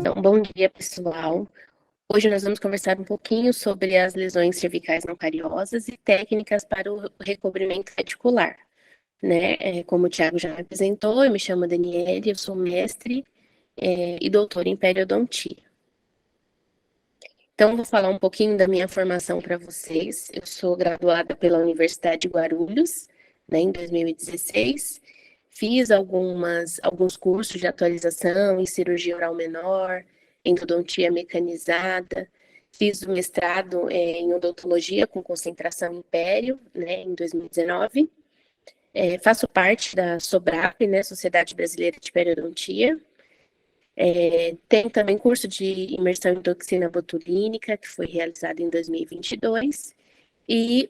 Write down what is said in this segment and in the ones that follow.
Então, bom dia, pessoal. Hoje nós vamos conversar um pouquinho sobre as lesões cervicais não cariosas e técnicas para o recobrimento reticular, né? Como o Thiago já me apresentou, eu me chamo Daniele, eu sou mestre e doutora em periodontia. Então, vou falar um pouquinho da minha formação para vocês. Eu sou graduada pela Universidade de Guarulhos, né, em 2016. Fiz alguns cursos de atualização em cirurgia oral menor, endodontia mecanizada. Fiz o mestrado em odontologia com concentração em pério, né, em 2019. Faço parte da SOBRAP, né, Sociedade Brasileira de Periodontia. Tem também curso de imersão em toxina botulínica, que foi realizado em 2022. E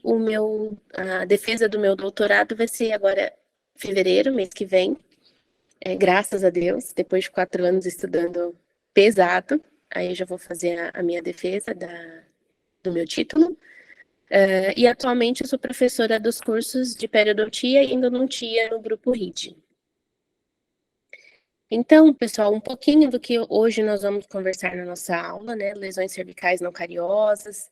a defesa do meu doutorado vai ser agora em fevereiro, mês que vem. Graças a Deus, depois de 4 anos estudando pesado, aí eu já vou fazer a minha defesa do meu título. E atualmente eu sou professora dos cursos de periodontia e endodontia no Grupo RID. Então, pessoal, um pouquinho do que hoje nós vamos conversar na nossa aula, né? Lesões cervicais não cariosas,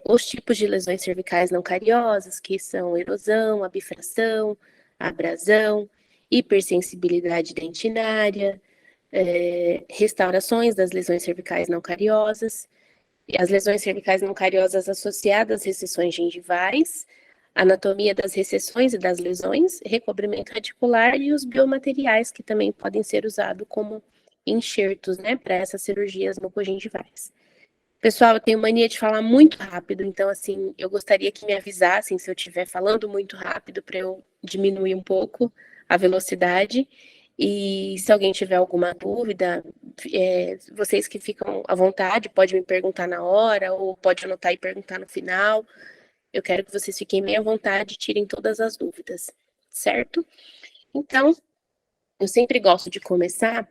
os tipos de lesões cervicais não cariosas, que são erosão, abifração, abrasão, hipersensibilidade dentinária, restaurações das lesões cervicais não cariosas, e as lesões cervicais não cariosas associadas às recessões gengivais, anatomia das recessões e das lesões, recobrimento radicular e os biomateriais que também podem ser usados como enxertos, né, para essas cirurgias mucogengivais. Pessoal, eu tenho mania de falar muito rápido, então, assim, eu gostaria que me avisassem se eu estiver falando muito rápido para eu diminuir um pouco a velocidade. E se alguém tiver alguma dúvida, vocês que ficam à vontade, pode me perguntar na hora ou pode anotar e perguntar no final. Eu quero que vocês fiquem bem à vontade e tirem todas as dúvidas, certo? Então, eu sempre gosto de começar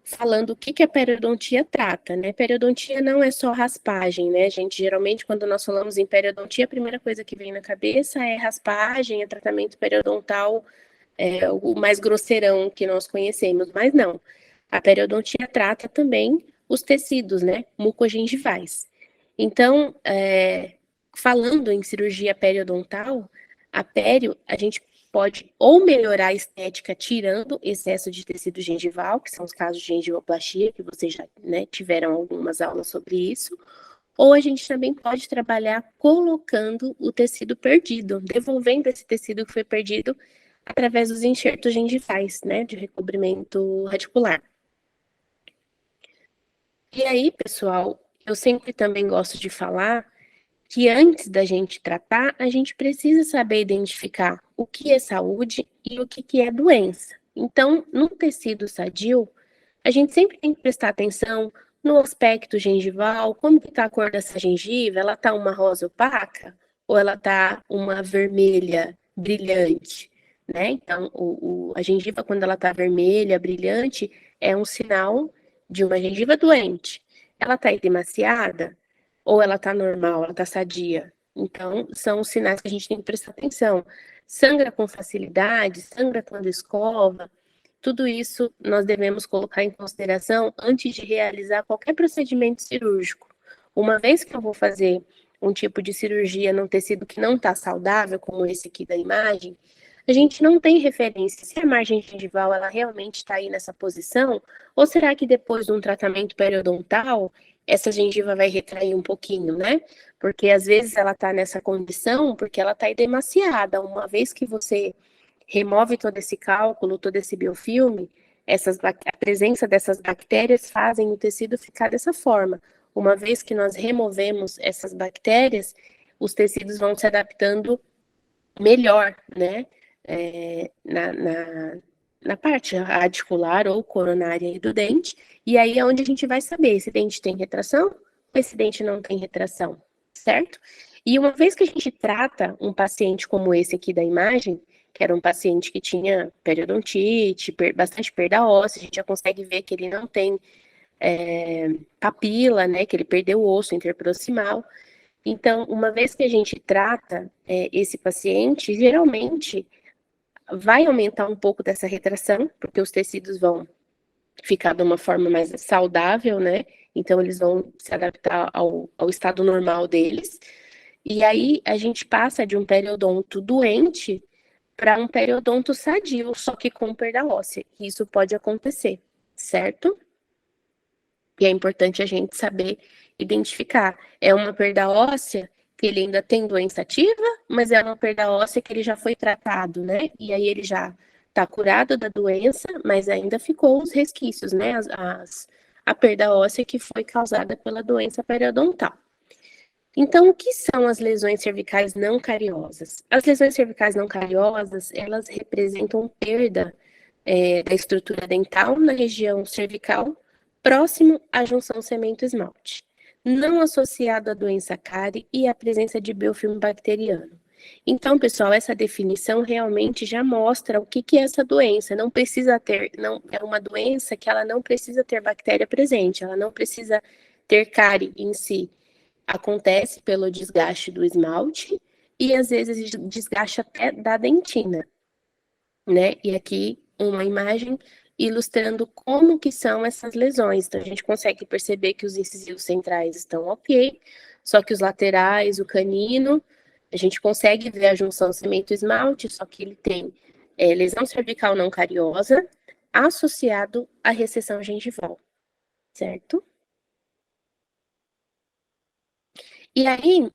falando o que a periodontia trata, né? Periodontia não é só raspagem, né, gente? Geralmente, quando nós falamos em periodontia, a primeira coisa que vem na cabeça é raspagem, é tratamento periodontal, o mais grosseirão que nós conhecemos, mas não. A periodontia trata também os tecidos, né, mucogengivais. Então, falando em cirurgia periodontal, a gente pode ou melhorar a estética tirando excesso de tecido gengival, que são os casos de gengivoplastia, que vocês já, né, tiveram algumas aulas sobre isso, ou a gente também pode trabalhar colocando o tecido perdido, devolvendo esse tecido que foi perdido através dos enxertos gengivais, né, de recobrimento radicular. E aí, pessoal, eu sempre também gosto de falar que antes da gente tratar, a gente precisa saber identificar o que é saúde e o que é doença. Então, num tecido sadio, a gente sempre tem que prestar atenção no aspecto gengival, como que está a cor dessa gengiva, ela está uma rosa opaca ou ela está uma vermelha brilhante, né? Então, a gengiva, quando ela está vermelha, brilhante, é um sinal de uma gengiva doente. Ela está edemaciada ou ela está normal, ela está sadia. Então, são os sinais que a gente tem que prestar atenção. Sangra com facilidade, sangra quando escova, tudo isso nós devemos colocar em consideração antes de realizar qualquer procedimento cirúrgico. Uma vez que eu vou fazer um tipo de cirurgia num tecido que não está saudável, como esse aqui da imagem, a gente não tem referência se a margem gengival ela realmente está aí nessa posição, ou será que depois de um tratamento periodontal, essa gengiva vai retrair um pouquinho, né? Porque às vezes ela está nessa condição porque ela está edemaciada. Uma vez que você remove todo esse cálculo, todo esse biofilme, a presença dessas bactérias fazem o tecido ficar dessa forma. Uma vez que nós removemos essas bactérias, os tecidos vão se adaptando melhor, né? Na parte radicular ou coronária do dente, e aí é onde a gente vai saber se o dente tem retração ou esse dente não tem retração, certo? E uma vez que a gente trata um paciente como esse aqui da imagem, que era um paciente que tinha periodontite, bastante perda óssea, a gente já consegue ver que ele não tem papila, né, que ele perdeu o osso interproximal. Então, uma vez que a gente trata esse paciente, geralmente vai aumentar um pouco dessa retração, porque os tecidos vão ficar de uma forma mais saudável, né? Então, eles vão se adaptar ao estado normal deles. E aí, a gente passa de um periodonto doente para um periodonto sadio, só que com perda óssea. Isso pode acontecer, certo? E é importante a gente saber identificar. É uma perda óssea que ele ainda tem doença ativa, mas é uma perda óssea que ele já foi tratado, né? E aí ele já está curado da doença, mas ainda ficou os resquícios, né? A perda óssea que foi causada pela doença periodontal. Então, o que são as lesões cervicais não cariosas? As lesões cervicais não cariosas, elas representam perda da estrutura dental na região cervical, próximo à junção cemento-esmalte, não associado à doença cárie e à presença de biofilme bacteriano. Então, pessoal, essa definição realmente já mostra o que é essa doença. Não precisa ter, não é uma doença que ela não precisa ter bactéria presente, ela não precisa ter cárie em si. Acontece pelo desgaste do esmalte e às vezes desgaste até da dentina, né? E aqui uma imagem ilustrando como que são essas lesões. Então a gente consegue perceber que os incisivos centrais estão ok, só que os laterais, o canino, a gente consegue ver a junção cemento-esmalte, só que ele tem lesão cervical não cariosa associado à recessão gengival, certo? E aí,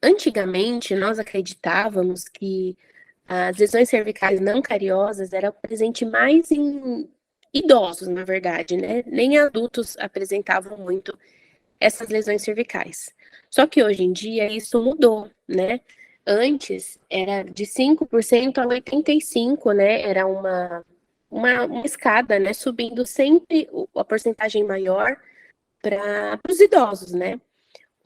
antigamente, nós acreditávamos que as lesões cervicais não cariosas eram presente mais em idosos, na verdade, né? Nem adultos apresentavam muito essas lesões cervicais. Só que hoje em dia isso mudou, né? Antes era de 5% a 85%, né? Era uma escada, né? Subindo sempre a porcentagem maior para os idosos, né?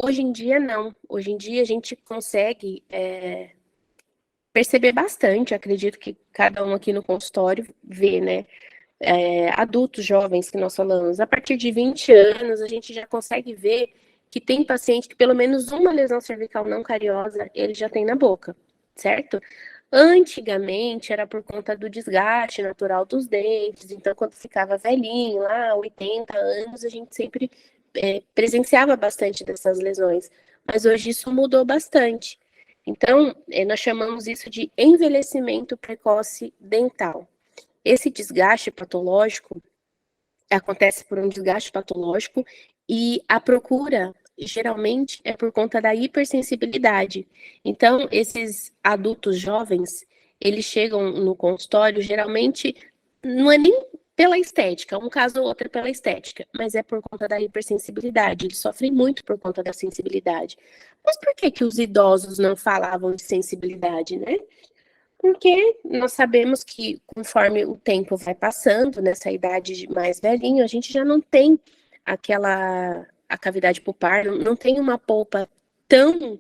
Hoje em dia, não. Hoje em dia, a gente consegue perceber bastante. Acredito que cada um aqui no consultório vê, né? Adultos jovens que nós falamos, a partir de 20 anos, a gente já consegue ver que tem paciente que pelo menos uma lesão cervical não cariosa ele já tem na boca, certo? Antigamente era por conta do desgaste natural dos dentes, então quando ficava velhinho, lá 80 anos, a gente sempre presenciava bastante dessas lesões, mas hoje isso mudou bastante. Então, nós chamamos isso de envelhecimento precoce dental. Esse desgaste patológico acontece por um desgaste patológico e a procura geralmente é por conta da hipersensibilidade. Então, esses adultos jovens, eles chegam no consultório, geralmente não é nem pela estética, um caso ou outro é pela estética, mas é por conta da hipersensibilidade. Eles sofrem muito por conta da sensibilidade. Mas por que que os idosos não falavam de sensibilidade, né? Porque nós sabemos que conforme o tempo vai passando, nessa idade mais velhinho, a gente já não tem a cavidade pulpar, não tem uma polpa tão,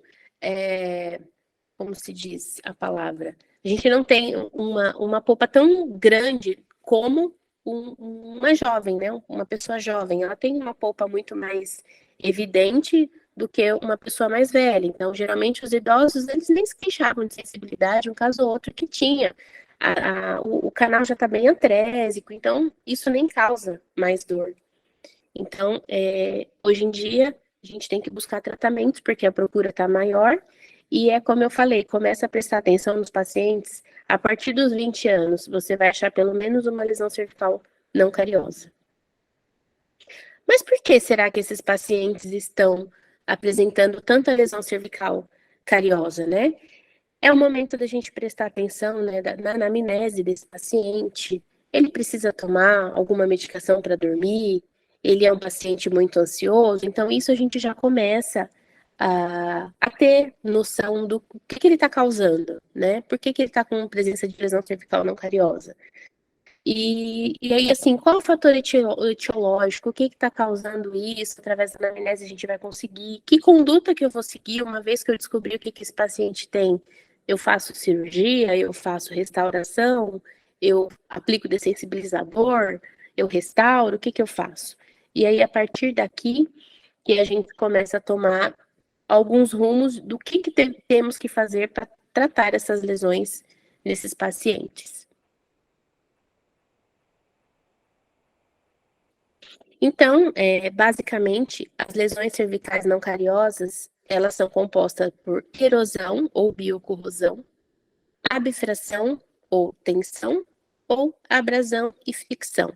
como se diz a palavra? A gente não tem uma polpa tão grande como uma jovem, né? Uma pessoa jovem. Ela tem uma polpa muito mais evidente do que uma pessoa mais velha. Então, geralmente, os idosos, eles nem se queixavam de sensibilidade, um caso ou outro que tinha. O canal já está bem atrésico, então isso nem causa mais dor. Então, hoje em dia, a gente tem que buscar tratamentos, porque a procura está maior, e é como eu falei, começa a prestar atenção nos pacientes, a partir dos 20 anos, você vai achar pelo menos uma lesão cervical não cariosa. Mas por que será que esses pacientes estão apresentando tanta lesão cervical cariosa, né? É o momento da gente prestar atenção, né, na anamnese desse paciente. Ele precisa tomar alguma medicação para dormir? Ele é um paciente muito ansioso? Então, isso a gente já começa a ter noção do que ele está causando, né? Por que ele está com presença de lesão cervical não cariosa? E aí, assim, qual é o fator etiológico? O que está causando isso? Através da anamnese a gente vai conseguir. Que conduta que eu vou seguir uma vez que eu descobri o que esse paciente tem? Eu faço cirurgia, eu faço restauração, eu aplico dessensibilizador, eu restauro, o que eu faço? E aí, a partir daqui, que a gente começa a tomar alguns rumos do que temos que fazer para tratar essas lesões nesses pacientes. Então, basicamente, as lesões cervicais não cariosas, elas são compostas por erosão ou biocorrosão, abfração ou tensão, ou abrasão e fricção.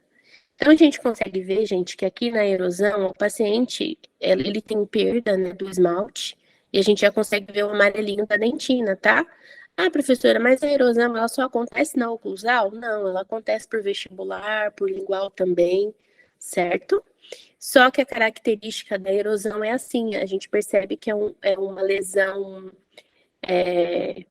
Então, a gente consegue ver, gente, que aqui na erosão, o paciente, ele tem perda, né, do esmalte, e a gente já consegue ver o amarelinho da dentina, tá? Ah, professora, mas a erosão, ela só acontece na oclusal? Não, ela acontece por vestibular, por lingual também, certo? Só que a característica da erosão é assim, a gente percebe que é uma lesão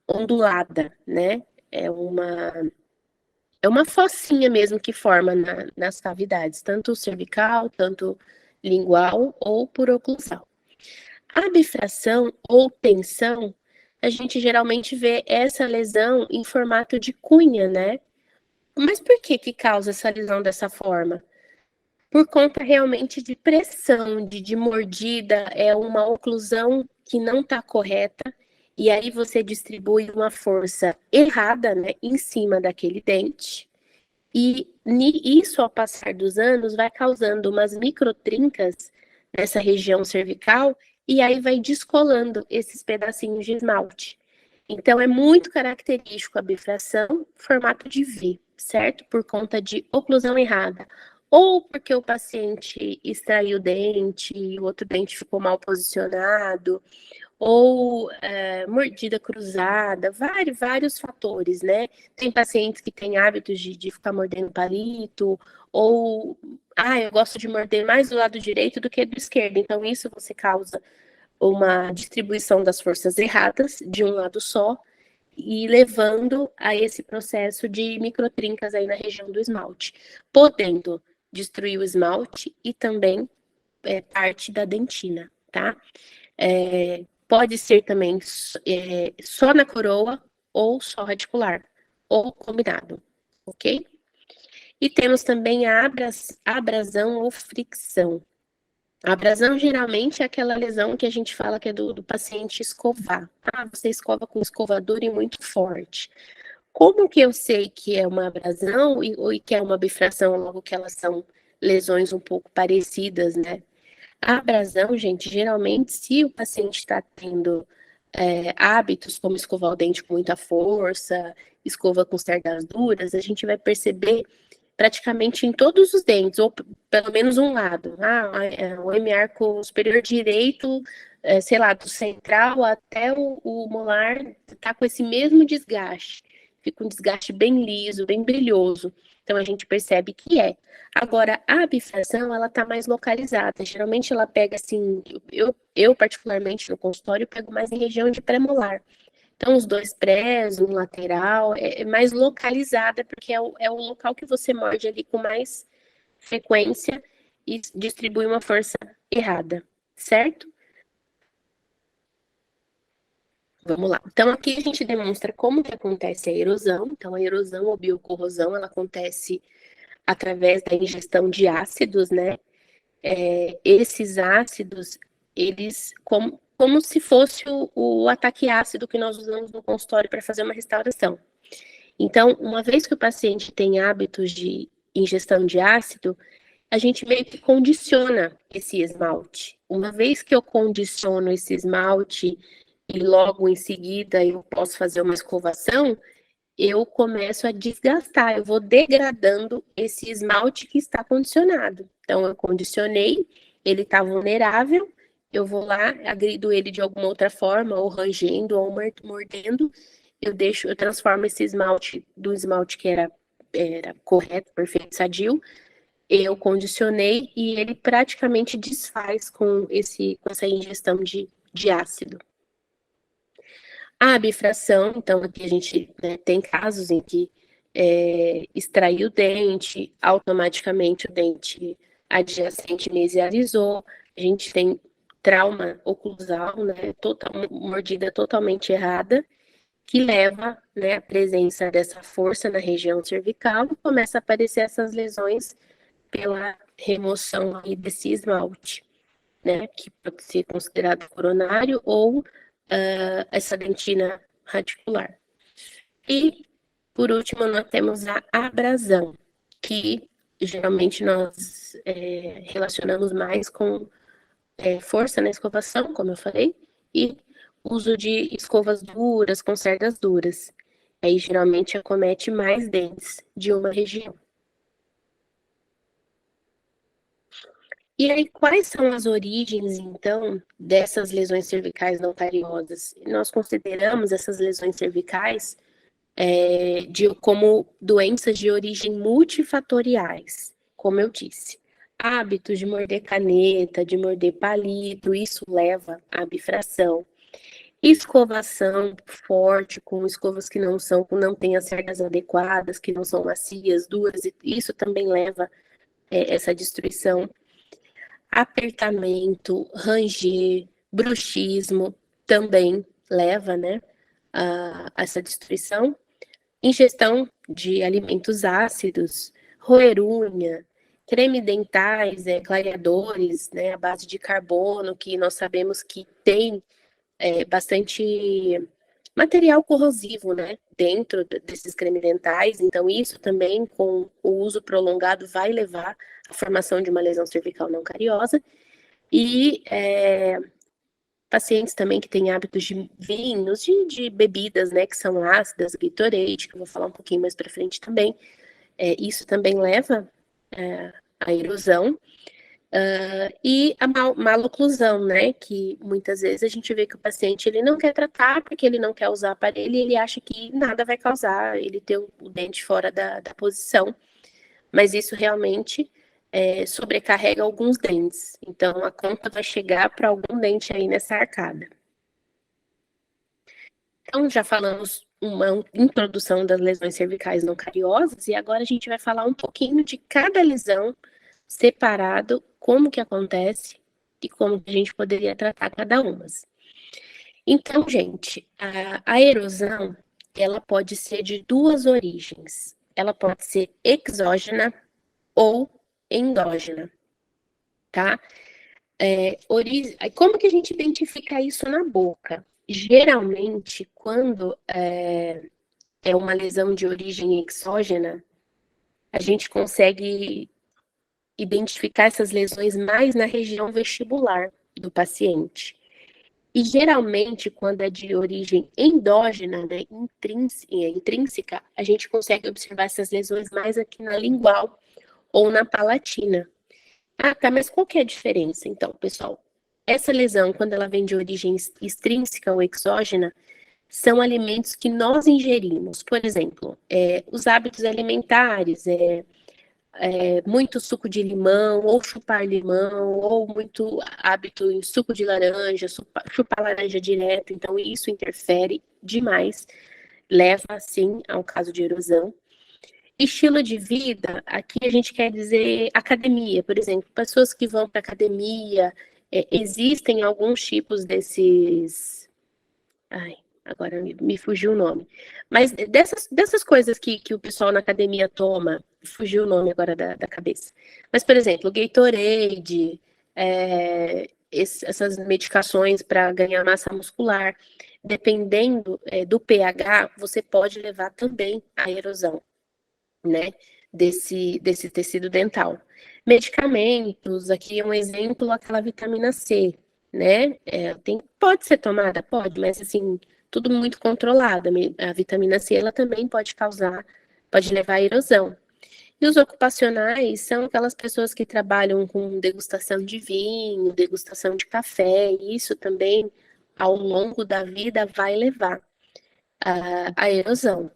ondulada, né? É uma focinha mesmo que forma nas cavidades, tanto cervical, tanto lingual ou por oclusal. A bifração ou tensão, a gente geralmente vê essa lesão em formato de cunha, né? Mas por que que causa essa lesão dessa forma? Por conta realmente de pressão, de mordida, é uma oclusão que não está correta, e aí você distribui uma força errada, né, em cima daquele dente, e isso, ao passar dos anos, vai causando umas microtrincas nessa região cervical, e aí vai descolando esses pedacinhos de esmalte. Então, é muito característico a bifração, formato de V, certo? Por conta de oclusão errada. Ou porque o paciente extraiu o dente, o outro dente ficou mal posicionado, ou mordida cruzada, vários fatores, né? Tem pacientes que têm hábitos de ficar mordendo palito, ou, eu gosto de morder mais do lado direito do que do esquerdo, então isso você causa uma distribuição das forças erradas de um lado só, e levando a esse processo de microtrincas aí na região do esmalte, podendo destruir o esmalte e também parte da dentina, tá? Pode ser também só na coroa ou só radicular, ou combinado, ok? E temos também a abrasão ou fricção. A abrasão geralmente é aquela lesão que a gente fala que é do paciente escovar. Ah, você escova com escovador e muito forte. Como que eu sei que é uma abrasão e que é uma bifração, logo que elas são lesões um pouco parecidas, né? A abrasão, gente, geralmente, se o paciente está tendo hábitos como escovar o dente com muita força, escova com cerdas duras, a gente vai perceber praticamente em todos os dentes, ou pelo menos um lado. O hemiarco superior direito, sei lá, do central até o molar, está com esse mesmo desgaste. Fica um desgaste bem liso, bem brilhoso. Então, a gente percebe que é. Agora, a bifração, ela tá mais localizada. Geralmente, ela pega, assim, eu particularmente, no consultório, pego mais em região de pré-molar. Então, os dois prés, um lateral, é mais localizada, porque é o local que você morde ali com mais frequência e distribui uma força errada, certo? Vamos lá. Então, aqui a gente demonstra como que acontece a erosão. Então, a erosão ou biocorrosão, ela acontece através da ingestão de ácidos, né? Esses ácidos, eles, como se fosse o ataque ácido que nós usamos no consultório para fazer uma restauração. Então, uma vez que o paciente tem hábitos de ingestão de ácido, a gente meio que condiciona esse esmalte. Uma vez que eu condiciono esse esmalte e logo em seguida eu posso fazer uma escovação, eu começo a desgastar, eu vou degradando esse esmalte que está condicionado. Então, eu condicionei, ele está vulnerável, eu vou lá, agrido ele de alguma outra forma, ou rangendo, ou mordendo, eu transformo esse esmalte do esmalte que era correto, perfeito, sadio, eu condicionei e ele praticamente desfaz com essa ingestão de ácido. A bifração, então aqui a gente, né, tem casos em que extraiu o dente, automaticamente o dente adjacente mesializou, a gente tem trauma oclusal, né, mordida totalmente errada, que leva, né, a presença dessa força na região cervical e começa a aparecer essas lesões pela remoção aí desse esmalte, né, que pode ser considerado coronário ou essa dentina radicular. E, por último, nós temos a abrasão, que geralmente nós relacionamos mais com força na escovação, como eu falei, e uso de escovas duras, com cerdas duras. Aí geralmente acomete mais dentes de uma região. E aí, quais são as origens, então, dessas lesões cervicais não cariosas? Nós consideramos essas lesões cervicais como doenças de origem multifatoriais, como eu disse. Hábitos de morder caneta, de morder palito, isso leva à bifração. Escovação forte, com escovas que não têm as cerdas adequadas, que não são macias, duras, isso também leva essa destruição. Apertamento, ranger, bruxismo também leva, né, a essa destruição. Ingestão de alimentos ácidos, roer unha, creme dentais, clareadores, né, à base de carbono, que nós sabemos que tem bastante material corrosivo, né, dentro desses creme dentais. Então, isso também, com o uso prolongado, vai levar à formação de uma lesão cervical não cariosa. E pacientes também que têm hábitos de vinhos, de bebidas, né, que são ácidas, Gatorade, que eu vou falar um pouquinho mais para frente também, isso também leva à erosão. E a maloclusão, né, que muitas vezes a gente vê que o paciente ele não quer tratar porque ele não quer usar aparelho e ele acha que nada vai causar ele ter o dente fora da posição, mas isso realmente sobrecarrega alguns dentes, então a conta vai chegar para algum dente aí nessa arcada. Então, já falamos uma introdução das lesões cervicais não cariosas, e agora a gente vai falar um pouquinho de cada lesão separado, como que acontece e como que a gente poderia tratar cada uma. Então, gente, a erosão, ela pode ser de duas origens. Ela pode ser exógena ou endógena, tá? Como que a gente identifica isso na boca? Geralmente, quando é uma lesão de origem exógena, a gente consegue identificar essas lesões mais na região vestibular do paciente. E geralmente, quando é de origem endógena, né, intrínseca, a gente consegue observar essas lesões mais aqui na lingual ou na palatina. Ah, tá, mas qual que é a diferença? Então, pessoal, essa lesão, quando ela vem de origem extrínseca ou exógena, são alimentos que nós ingerimos. Por exemplo, os hábitos alimentares, muito suco de limão, ou chupar limão, ou muito hábito em suco de laranja, chupar laranja direto. Então, isso interfere demais, leva, sim, a um caso de erosão. Estilo de vida, aqui a gente quer dizer academia, por exemplo, pessoas que vão para academia, existem alguns tipos desses. Ai, agora me fugiu o nome. Mas dessas coisas que o pessoal na academia toma, fugiu o nome agora da cabeça. Mas, por exemplo, Gatorade, essas medicações para ganhar massa muscular, dependendo do pH, você pode levar também à erosão, né, desse tecido dental. Medicamentos, aqui é um exemplo, aquela vitamina C, né, pode ser tomada, pode, mas assim, tudo muito controlado. A vitamina C, ela também pode levar à erosão. E os ocupacionais são aquelas pessoas que trabalham com degustação de vinho, degustação de café, e isso também, ao longo da vida, vai levar à erosão.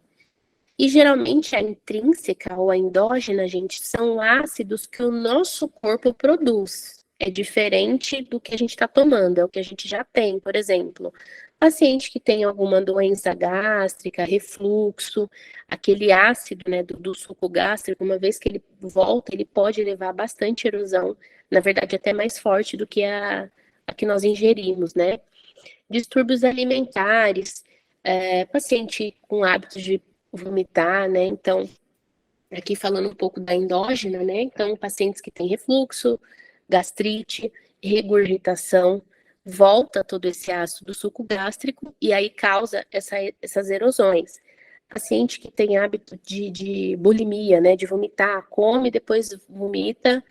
E geralmente a intrínseca ou a endógena, gente, são ácidos que o nosso corpo produz. É diferente do que a gente está tomando, é o que a gente já tem. Por exemplo, paciente que tem alguma doença gástrica, refluxo, aquele ácido, né, do suco gástrico, uma vez que ele volta, ele pode levar bastante erosão, na verdade até mais forte do que a que nós ingerimos, né? Distúrbios alimentares, paciente com hábitos de vomitar, né? Então, aqui falando um pouco da endógena, né? Então, pacientes que têm refluxo, gastrite, regurgitação, volta todo esse ácido do suco gástrico e aí causa essas erosões. paciente que tem hábito de bulimia, né, de vomitar, come, depois vomita,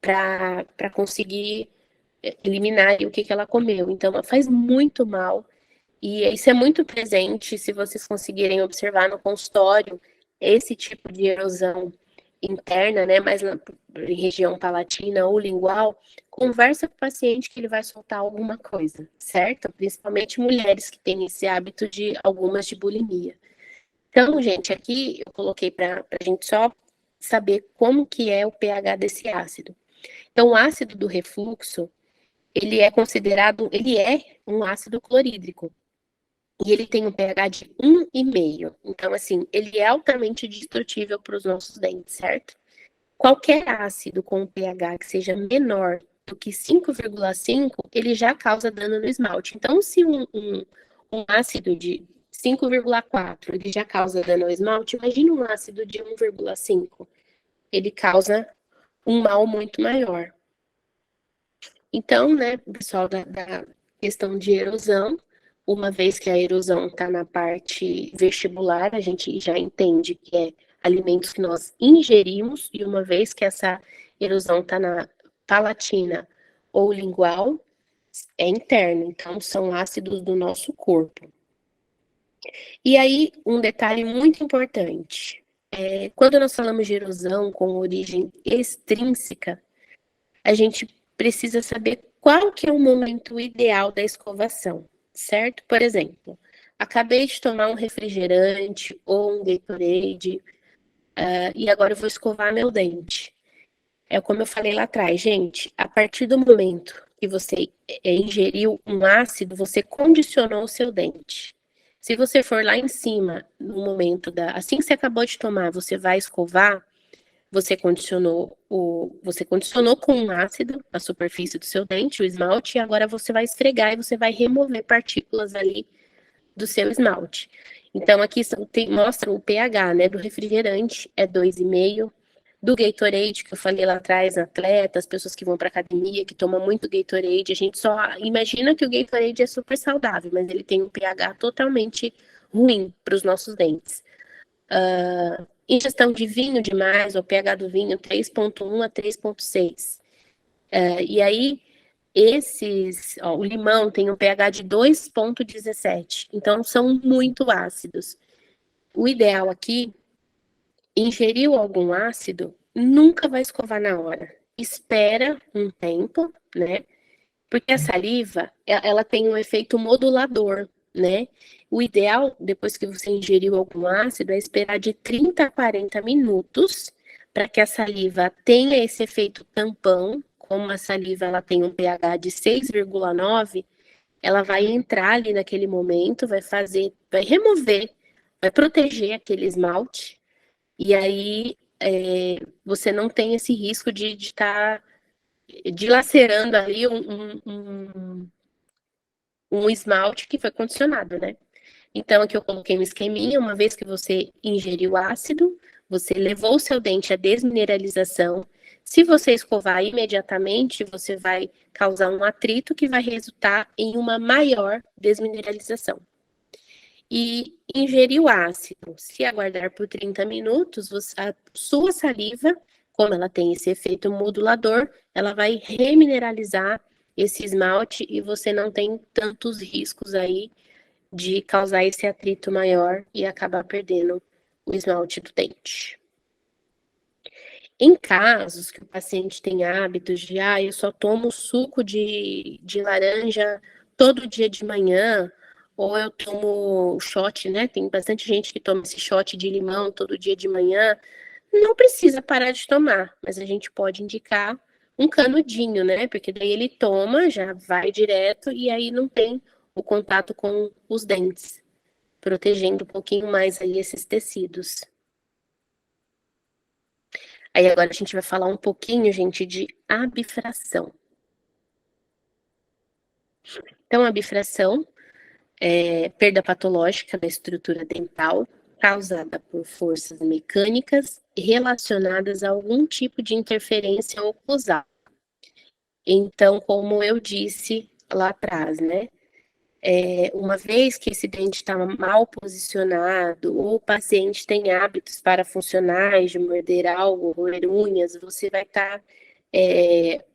para conseguir eliminar o que ela comeu. Então, ela faz muito mal. E isso é muito presente, se vocês conseguirem observar no consultório, esse tipo de erosão interna, né, mais em região palatina ou lingual, conversa com o paciente que ele vai soltar alguma coisa, certo? Principalmente mulheres que têm esse hábito de algumas de bulimia. Então, gente, aqui eu coloquei para a gente só saber como que é o pH desse ácido. Então, o ácido do refluxo, ele é considerado, ele é um ácido clorídrico. E ele tem um pH de 1,5. Então, assim, ele é altamente destrutível para os nossos dentes, certo? Qualquer ácido com pH que seja menor do que 5,5, ele já causa dano no esmalte. Então, se um ácido de 5,4 ele já causa dano ao esmalte, imagine um ácido de 1,5. Ele causa um mal muito maior. Então, né, pessoal, da questão de erosão, uma vez que a erosão está na parte vestibular, a gente já entende que é alimentos que nós ingerimos, e uma vez que essa erosão está na palatina ou lingual, é interna, então são ácidos do nosso corpo. E aí, um detalhe muito importante, quando nós falamos de erosão com origem extrínseca, a gente precisa saber qual que é o momento ideal da escovação, certo? Por exemplo, acabei de tomar um refrigerante ou um Gatorade, e agora eu vou escovar meu dente. É como eu falei lá atrás, gente, a partir do momento que você ingeriu um ácido, você condicionou o seu dente. Se você for lá em cima, no momento assim que você acabou de tomar, você vai escovar, você condicionou com um ácido a superfície do seu dente, o esmalte, e agora você vai esfregar e você vai remover partículas ali do seu esmalte. Então, aqui mostra o pH, né, do refrigerante, é 2,5. Do Gatorade, que eu falei lá atrás, atletas, pessoas que vão para academia, que tomam muito Gatorade, a gente só imagina que o Gatorade é super saudável, mas ele tem um pH totalmente ruim para os nossos dentes. Ingestão de vinho demais, o pH do vinho 3,1 a 3,6. E aí, o limão tem um pH de 2,17. Então, são muito ácidos. O ideal aqui, ingeriu algum ácido, nunca vai escovar na hora. Espera um tempo, né? Porque a saliva, ela tem um efeito modulador, né? O ideal, depois que você ingeriu algum ácido, é esperar de 30 a 40 minutos para que a saliva tenha esse efeito tampão. Como a saliva ela tem um pH de 6,9, ela vai entrar ali naquele momento, vai remover, vai proteger aquele esmalte, e aí você não tem esse risco de estar dilacerando ali um esmalte que foi condicionado, né? Então, aqui eu coloquei um esqueminha, uma vez que você ingeriu ácido, você levou o seu dente à desmineralização. Se você escovar imediatamente, você vai causar um atrito que vai resultar em uma maior desmineralização. E ingerir o ácido, se aguardar por 30 minutos, a sua saliva, como ela tem esse efeito modulador, ela vai remineralizar esse esmalte e você não tem tantos riscos aí de causar esse atrito maior e acabar perdendo o esmalte do dente. Em casos que o paciente tem hábitos de, eu só tomo suco de laranja todo dia de manhã, ou eu tomo shot, né? Tem bastante gente que toma esse shot de limão todo dia de manhã. Não precisa parar de tomar, mas a gente pode indicar um canudinho, né? Porque daí ele toma, já vai direto e aí não tem o contato com os dentes, protegendo um pouquinho mais aí esses tecidos. Aí agora a gente vai falar um pouquinho, gente, de abfração. Então, a abfração é perda patológica da estrutura dental causada por forças mecânicas relacionadas a algum tipo de interferência oclusal. Então, como eu disse lá atrás, né? Uma vez que esse dente está mal posicionado, ou o paciente tem hábitos parafuncionais de morder algo, roer unhas, você vai estar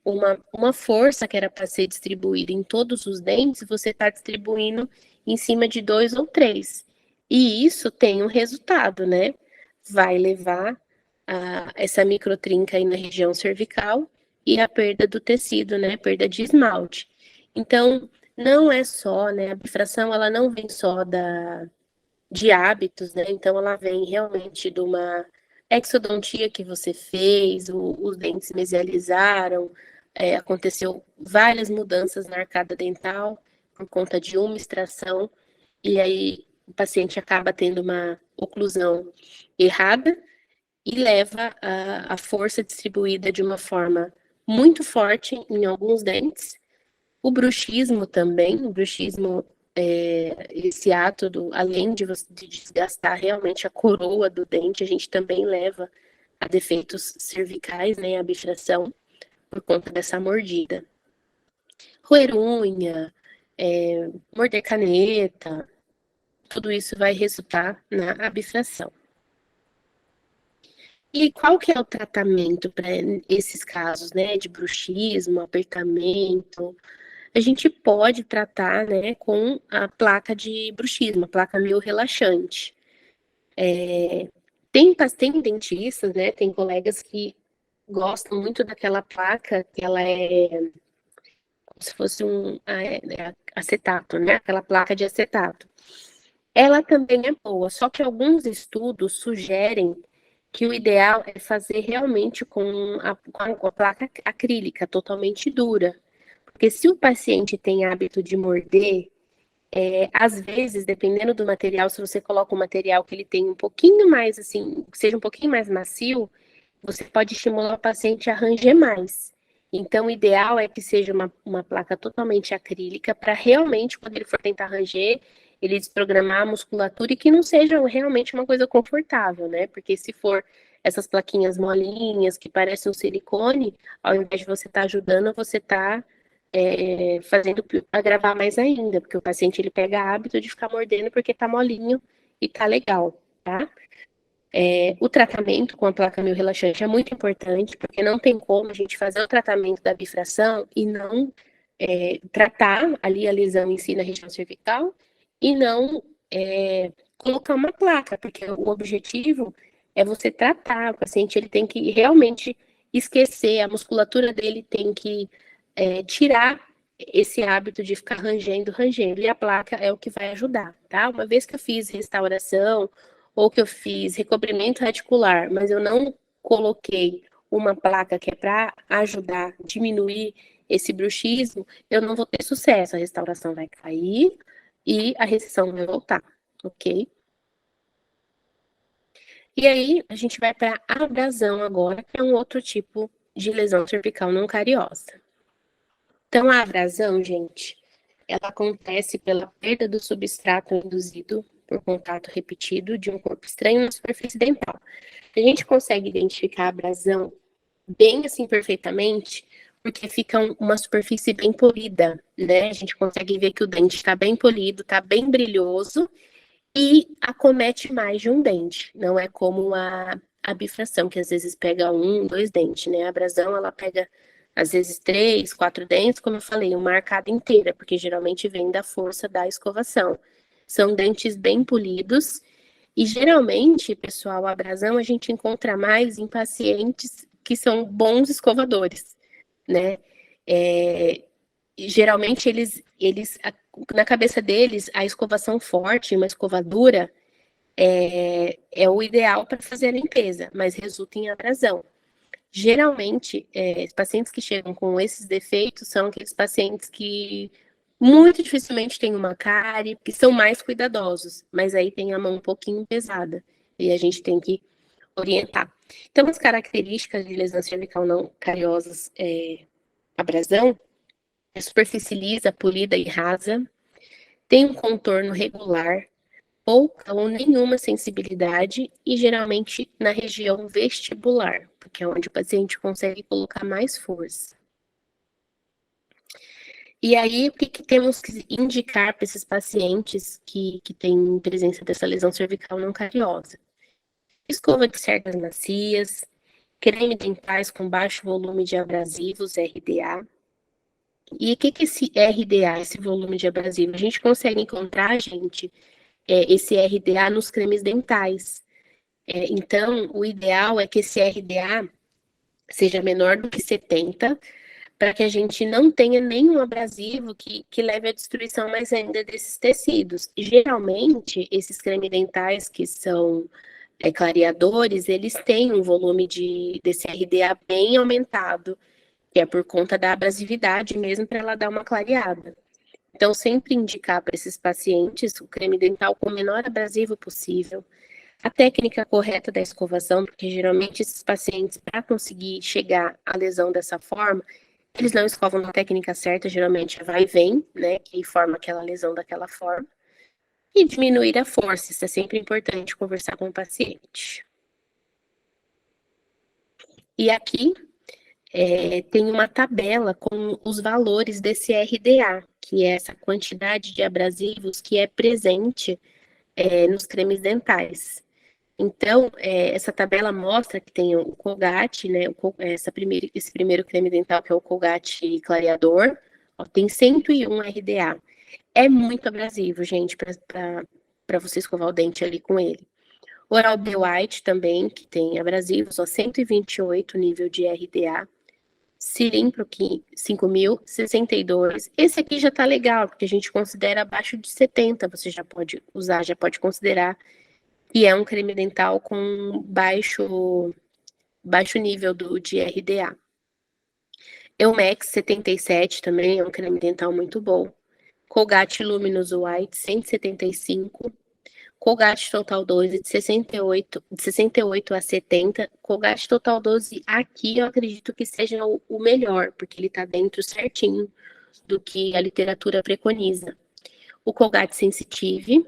uma força que era para ser distribuída em todos os dentes, você está distribuindo em cima de 2 ou 3. E isso tem um resultado, né? Vai levar a essa microtrinca aí na região cervical e a perda do tecido, né? Perda de esmalte. Então, não é só, né? A bifração, ela não vem só de hábitos, né? Então, ela vem realmente de uma exodontia que você fez, os dentes mesializaram, aconteceu várias mudanças na arcada dental por conta de uma extração, e aí o paciente acaba tendo uma oclusão errada e leva a força distribuída de uma forma muito forte em alguns dentes. O bruxismo também, o bruxismo esse ato além de desgastar realmente a coroa do dente, a gente também leva a defeitos cervicais, né, a bifração, por conta dessa mordida. Roer unha, morder caneta, tudo isso vai resultar na bifração. E qual que é o tratamento para esses casos, né, de bruxismo, apertamento? A gente pode tratar, né, com a placa de bruxismo, a placa miorrelaxante. Tem dentistas, né, tem colegas que gostam muito daquela placa, que ela é como se fosse acetato, né, aquela placa de acetato. Ela também é boa, só que alguns estudos sugerem que o ideal é fazer realmente com a placa acrílica totalmente dura. Porque se o paciente tem hábito de morder, às vezes, dependendo do material, se você coloca um material que ele tem um pouquinho mais, assim, seja um pouquinho mais macio, você pode estimular o paciente a ranger mais. Então, o ideal é que seja uma placa totalmente acrílica para realmente, quando ele for tentar ranger, ele desprogramar a musculatura e que não seja realmente uma coisa confortável, né? Porque se for essas plaquinhas molinhas que parecem um silicone, ao invés de você estar ajudando, você está fazendo agravar mais ainda, porque o paciente ele pega hábito de ficar mordendo porque tá molinho e tá legal, tá? O tratamento com a placa mil relaxante é muito importante, porque não tem como a gente fazer o tratamento da bifração e não tratar ali a lesão em si na região cervical e não colocar uma placa, porque o objetivo é você tratar, o paciente ele tem que realmente esquecer, a musculatura dele tem que tirar esse hábito de ficar rangendo, e a placa é o que vai ajudar, tá? Uma vez que eu fiz restauração, ou que eu fiz recobrimento reticular, mas eu não coloquei uma placa que é para ajudar a diminuir esse bruxismo, eu não vou ter sucesso, a restauração vai cair e a recessão vai voltar, ok? E aí, a gente vai para a abrasão agora, que é um outro tipo de lesão cervical não cariosa. Então, a abrasão, gente, ela acontece pela perda do substrato induzido por contato repetido de um corpo estranho na superfície dental. A gente consegue identificar a abrasão bem assim perfeitamente, porque fica uma superfície bem polida, né? A gente consegue ver que o dente está bem polido, está bem brilhoso e acomete mais de um dente. Não é como a bifração, que às vezes pega um, dois dentes, né? A abrasão, ela pega às vezes 3, 4 dentes, como eu falei, uma arcada inteira, porque geralmente vem da força da escovação. São dentes bem polidos e geralmente, pessoal, a abrasão a gente encontra mais em pacientes que são bons escovadores, né? Geralmente na cabeça deles, a escovação forte, uma escovadura, é o ideal para fazer a limpeza, mas resulta em abrasão. Geralmente, pacientes que chegam com esses defeitos são aqueles pacientes que muito dificilmente têm uma cárie, que são mais cuidadosos, mas aí tem a mão um pouquinho pesada e a gente tem que orientar. Então, as características de lesão cervical não cariosas, abrasão, é superfície lisa, polida e rasa, tem um contorno regular, pouca ou nenhuma sensibilidade e geralmente na região vestibular, porque é onde o paciente consegue colocar mais força. E aí, o que temos que indicar para esses pacientes que têm presença dessa lesão cervical não cariosa? Escova de cerdas macias, creme dentais com baixo volume de abrasivos, RDA. E o que esse RDA, esse volume de abrasivo? A gente consegue encontrar, gente, esse RDA nos cremes dentais. Então, o ideal é que esse RDA seja menor do que 70, para que a gente não tenha nenhum abrasivo que leve à destruição mais ainda desses tecidos. Geralmente, esses cremes dentais que são clareadores, eles têm um volume desse RDA bem aumentado, que é por conta da abrasividade mesmo, para ela dar uma clareada. Então, sempre indicar para esses pacientes o creme dental com o menor abrasivo possível, a técnica correta da escovação, porque geralmente esses pacientes, para conseguir chegar à lesão dessa forma, eles não escovam na técnica certa, geralmente é vai e vem, né, que forma aquela lesão daquela forma. E diminuir a força, isso é sempre importante conversar com o paciente. E aqui tem uma tabela com os valores desse RDA, que é essa quantidade de abrasivos que é presente nos cremes dentais. Então, essa tabela mostra que tem o Colgate, né, esse primeiro creme dental, que é o Colgate clareador, ó, tem 101 RDA. É muito abrasivo, gente, para você escovar o dente ali com ele. Oral-B White também, que tem abrasivos, ó, 128 nível de RDA. Cirimpro 5.000, 62. Esse aqui já tá legal, porque a gente considera abaixo de 70, você já pode usar, já pode considerar que é um creme dental com baixo nível de RDA. Eumex 77 também é um creme dental muito bom. Colgate Luminous White 175. Colgate Total 12 de 68 a 70. Colgate Total 12 aqui eu acredito que seja o melhor, porque ele está dentro certinho do que a literatura preconiza. O Colgate Sensitive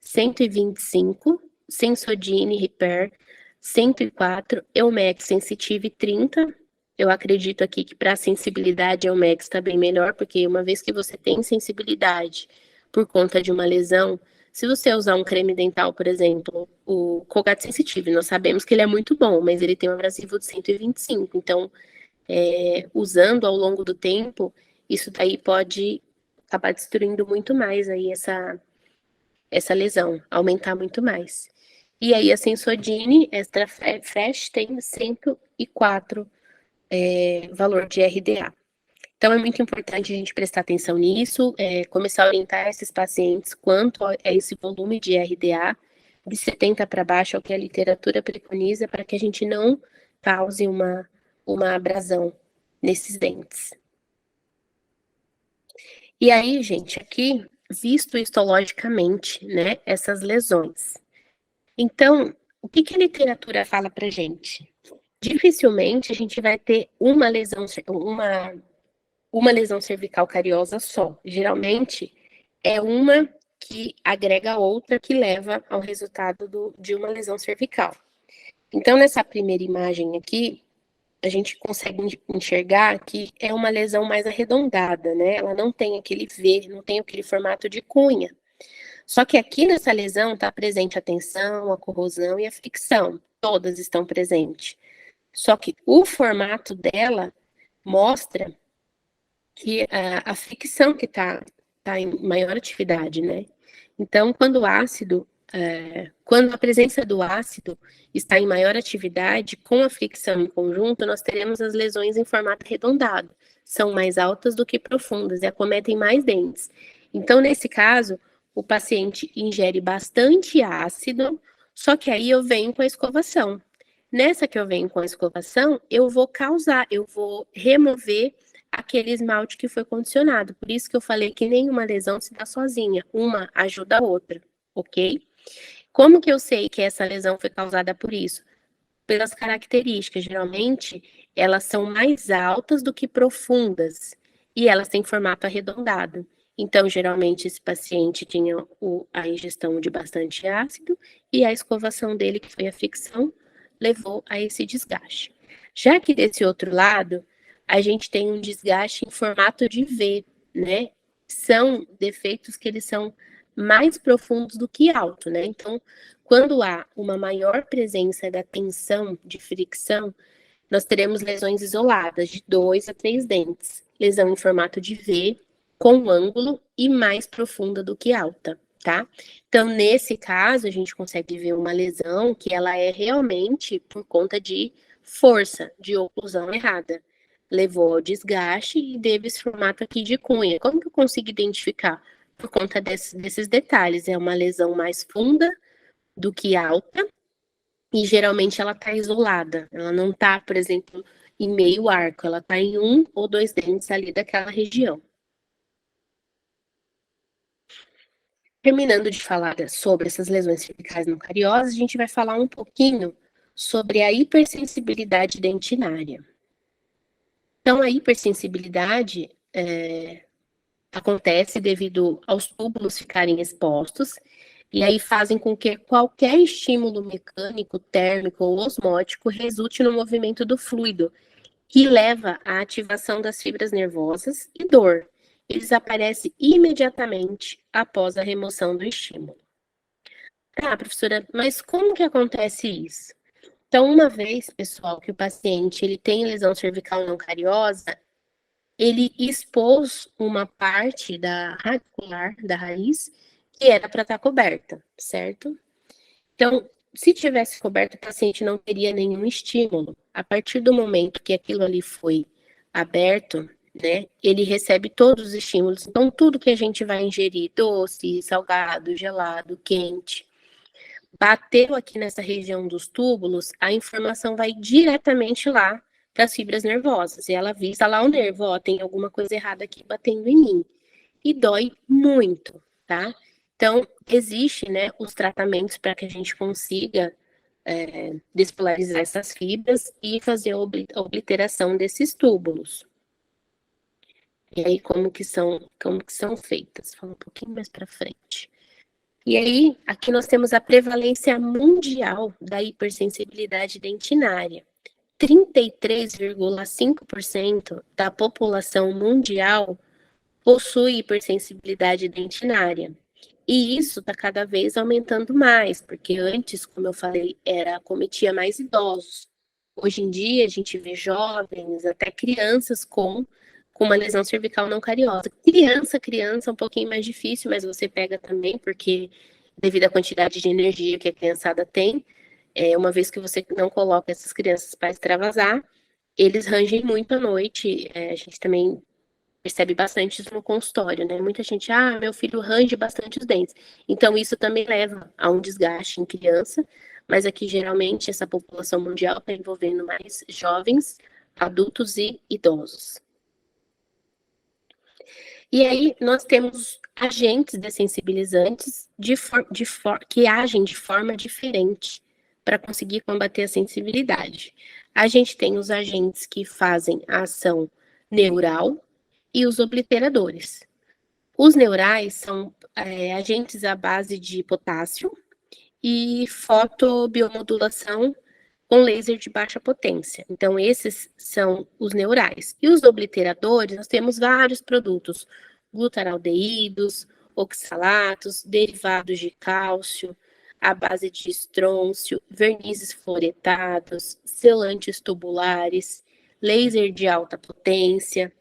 125, Sensodyne Repair 104, Eumex Sensitive 30. Eu acredito aqui que para sensibilidade Eumex está bem melhor, porque uma vez que você tem sensibilidade por conta de uma lesão, se você usar um creme dental, por exemplo, o Colgate Sensitive, nós sabemos que ele é muito bom, mas ele tem um abrasivo de 125. Então, usando ao longo do tempo, isso daí pode acabar destruindo muito mais aí essa lesão, aumentar muito mais. E aí a Sensodyne Extra Fresh tem 104 valor de RDA. Então é muito importante a gente prestar atenção nisso, começar a orientar esses pacientes quanto a esse volume de RDA, de 70 para baixo, é o que a literatura preconiza, para que a gente não cause uma abrasão nesses dentes. E aí, gente, aqui, visto histologicamente, né, essas lesões. Então, o que a literatura fala pra gente? Dificilmente a gente vai ter uma lesão cervical cariosa só. Geralmente é uma que agrega a outra que leva ao resultado de uma lesão cervical. Então, nessa primeira imagem aqui, a gente consegue enxergar que é uma lesão mais arredondada, né? Ela não tem aquele V, não tem aquele formato de cunha. Só que aqui nessa lesão está presente a tensão, a corrosão e a fricção. Todas estão presentes. Só que o formato dela mostra que a fricção que está em maior atividade, né? Então, quando a presença do ácido está em maior atividade, com a fricção em conjunto, nós teremos as lesões em formato arredondado. São mais altas do que profundas e acometem mais dentes. Então, nesse caso, o paciente ingere bastante ácido, só que aí eu venho com a escovação. Nessa que eu venho com a escovação, eu vou remover aquele esmalte que foi condicionado. Por isso que eu falei que nenhuma lesão se dá sozinha, uma ajuda a outra, ok? Como que eu sei que essa lesão foi causada por isso? Pelas características, geralmente elas são mais altas do que profundas e elas têm formato arredondado. Então, geralmente, esse paciente tinha a ingestão de bastante ácido e a escovação dele, que foi a fricção, levou a esse desgaste. Já que desse outro lado, a gente tem um desgaste em formato de V. né, são defeitos que eles são mais profundos do que alto, né? Então, quando há uma maior presença da tensão de fricção, nós teremos lesões isoladas de 2 a 3 dentes, lesão em formato de V, com ângulo e mais profunda do que alta, tá? Então, nesse caso, a gente consegue ver uma lesão que ela é realmente por conta de força, de oclusão errada. Levou ao desgaste e teve esse formato aqui de cunha. Como que eu consigo identificar? Por conta desses detalhes. É uma lesão mais funda do que alta, e geralmente ela está isolada. Ela não está, por exemplo, em meio arco, ela está em 1 ou 2 dentes ali daquela região. Terminando de falar sobre essas lesões cervicais não cariosas, a gente vai falar um pouquinho sobre a hipersensibilidade dentinária. Então, a hipersensibilidade acontece devido aos túbulos ficarem expostos, e aí fazem com que qualquer estímulo mecânico, térmico ou osmótico resulte no movimento do fluido, que leva à ativação das fibras nervosas e dor. Eles aparecem imediatamente após a remoção do estímulo. Ah, professora, mas como que acontece isso? Então, uma vez, pessoal, que o paciente ele tem lesão cervical não cariosa, ele expôs uma parte da radicular, da raiz, que era para estar coberta, certo? Então, se tivesse coberto, o paciente não teria nenhum estímulo. A partir do momento que aquilo ali foi aberto, né, ele recebe todos os estímulos. Então, tudo que a gente vai ingerir, doce, salgado, gelado, quente, bateu aqui nessa região dos túbulos, a informação vai diretamente lá para as fibras nervosas. E ela avisa lá o nervo, ó, tem alguma coisa errada aqui batendo em mim. E dói muito, tá? Então, existe, né, os tratamentos para que a gente consiga despolarizar essas fibras e fazer a obliteração desses túbulos. E aí, como que são feitas? Fala um pouquinho mais para frente. E aí, aqui nós temos a prevalência mundial da hipersensibilidade dentinária. 33,5% da população mundial possui hipersensibilidade dentinária. E isso está cada vez aumentando mais, porque antes, como eu falei, acometia mais idosos. Hoje em dia, a gente vê jovens, até crianças com uma lesão cervical não cariosa. Criança, um pouquinho mais difícil, mas você pega também, porque devido à quantidade de energia que a criançada tem, uma vez que você não coloca essas crianças para extravasar, eles rangem muito à noite. A gente também percebe bastante isso no consultório, né? Muita gente, meu filho range bastante os dentes. Então, isso também leva a um desgaste em criança, mas aqui, geralmente, essa população mundial está envolvendo mais jovens, adultos e idosos. E aí, nós temos agentes dessensibilizantes que agem de forma diferente para conseguir combater a sensibilidade. A gente tem os agentes que fazem a ação neural e os obliteradores. Os neurais são agentes à base de potássio e fotobiomodulação com laser de baixa potência. Então, esses são os neurais. E os obliteradores, nós temos vários produtos, glutaraldeídos, oxalatos, derivados de cálcio, à base de estrôncio, vernizes fluoretados, selantes tubulares, laser de alta potência.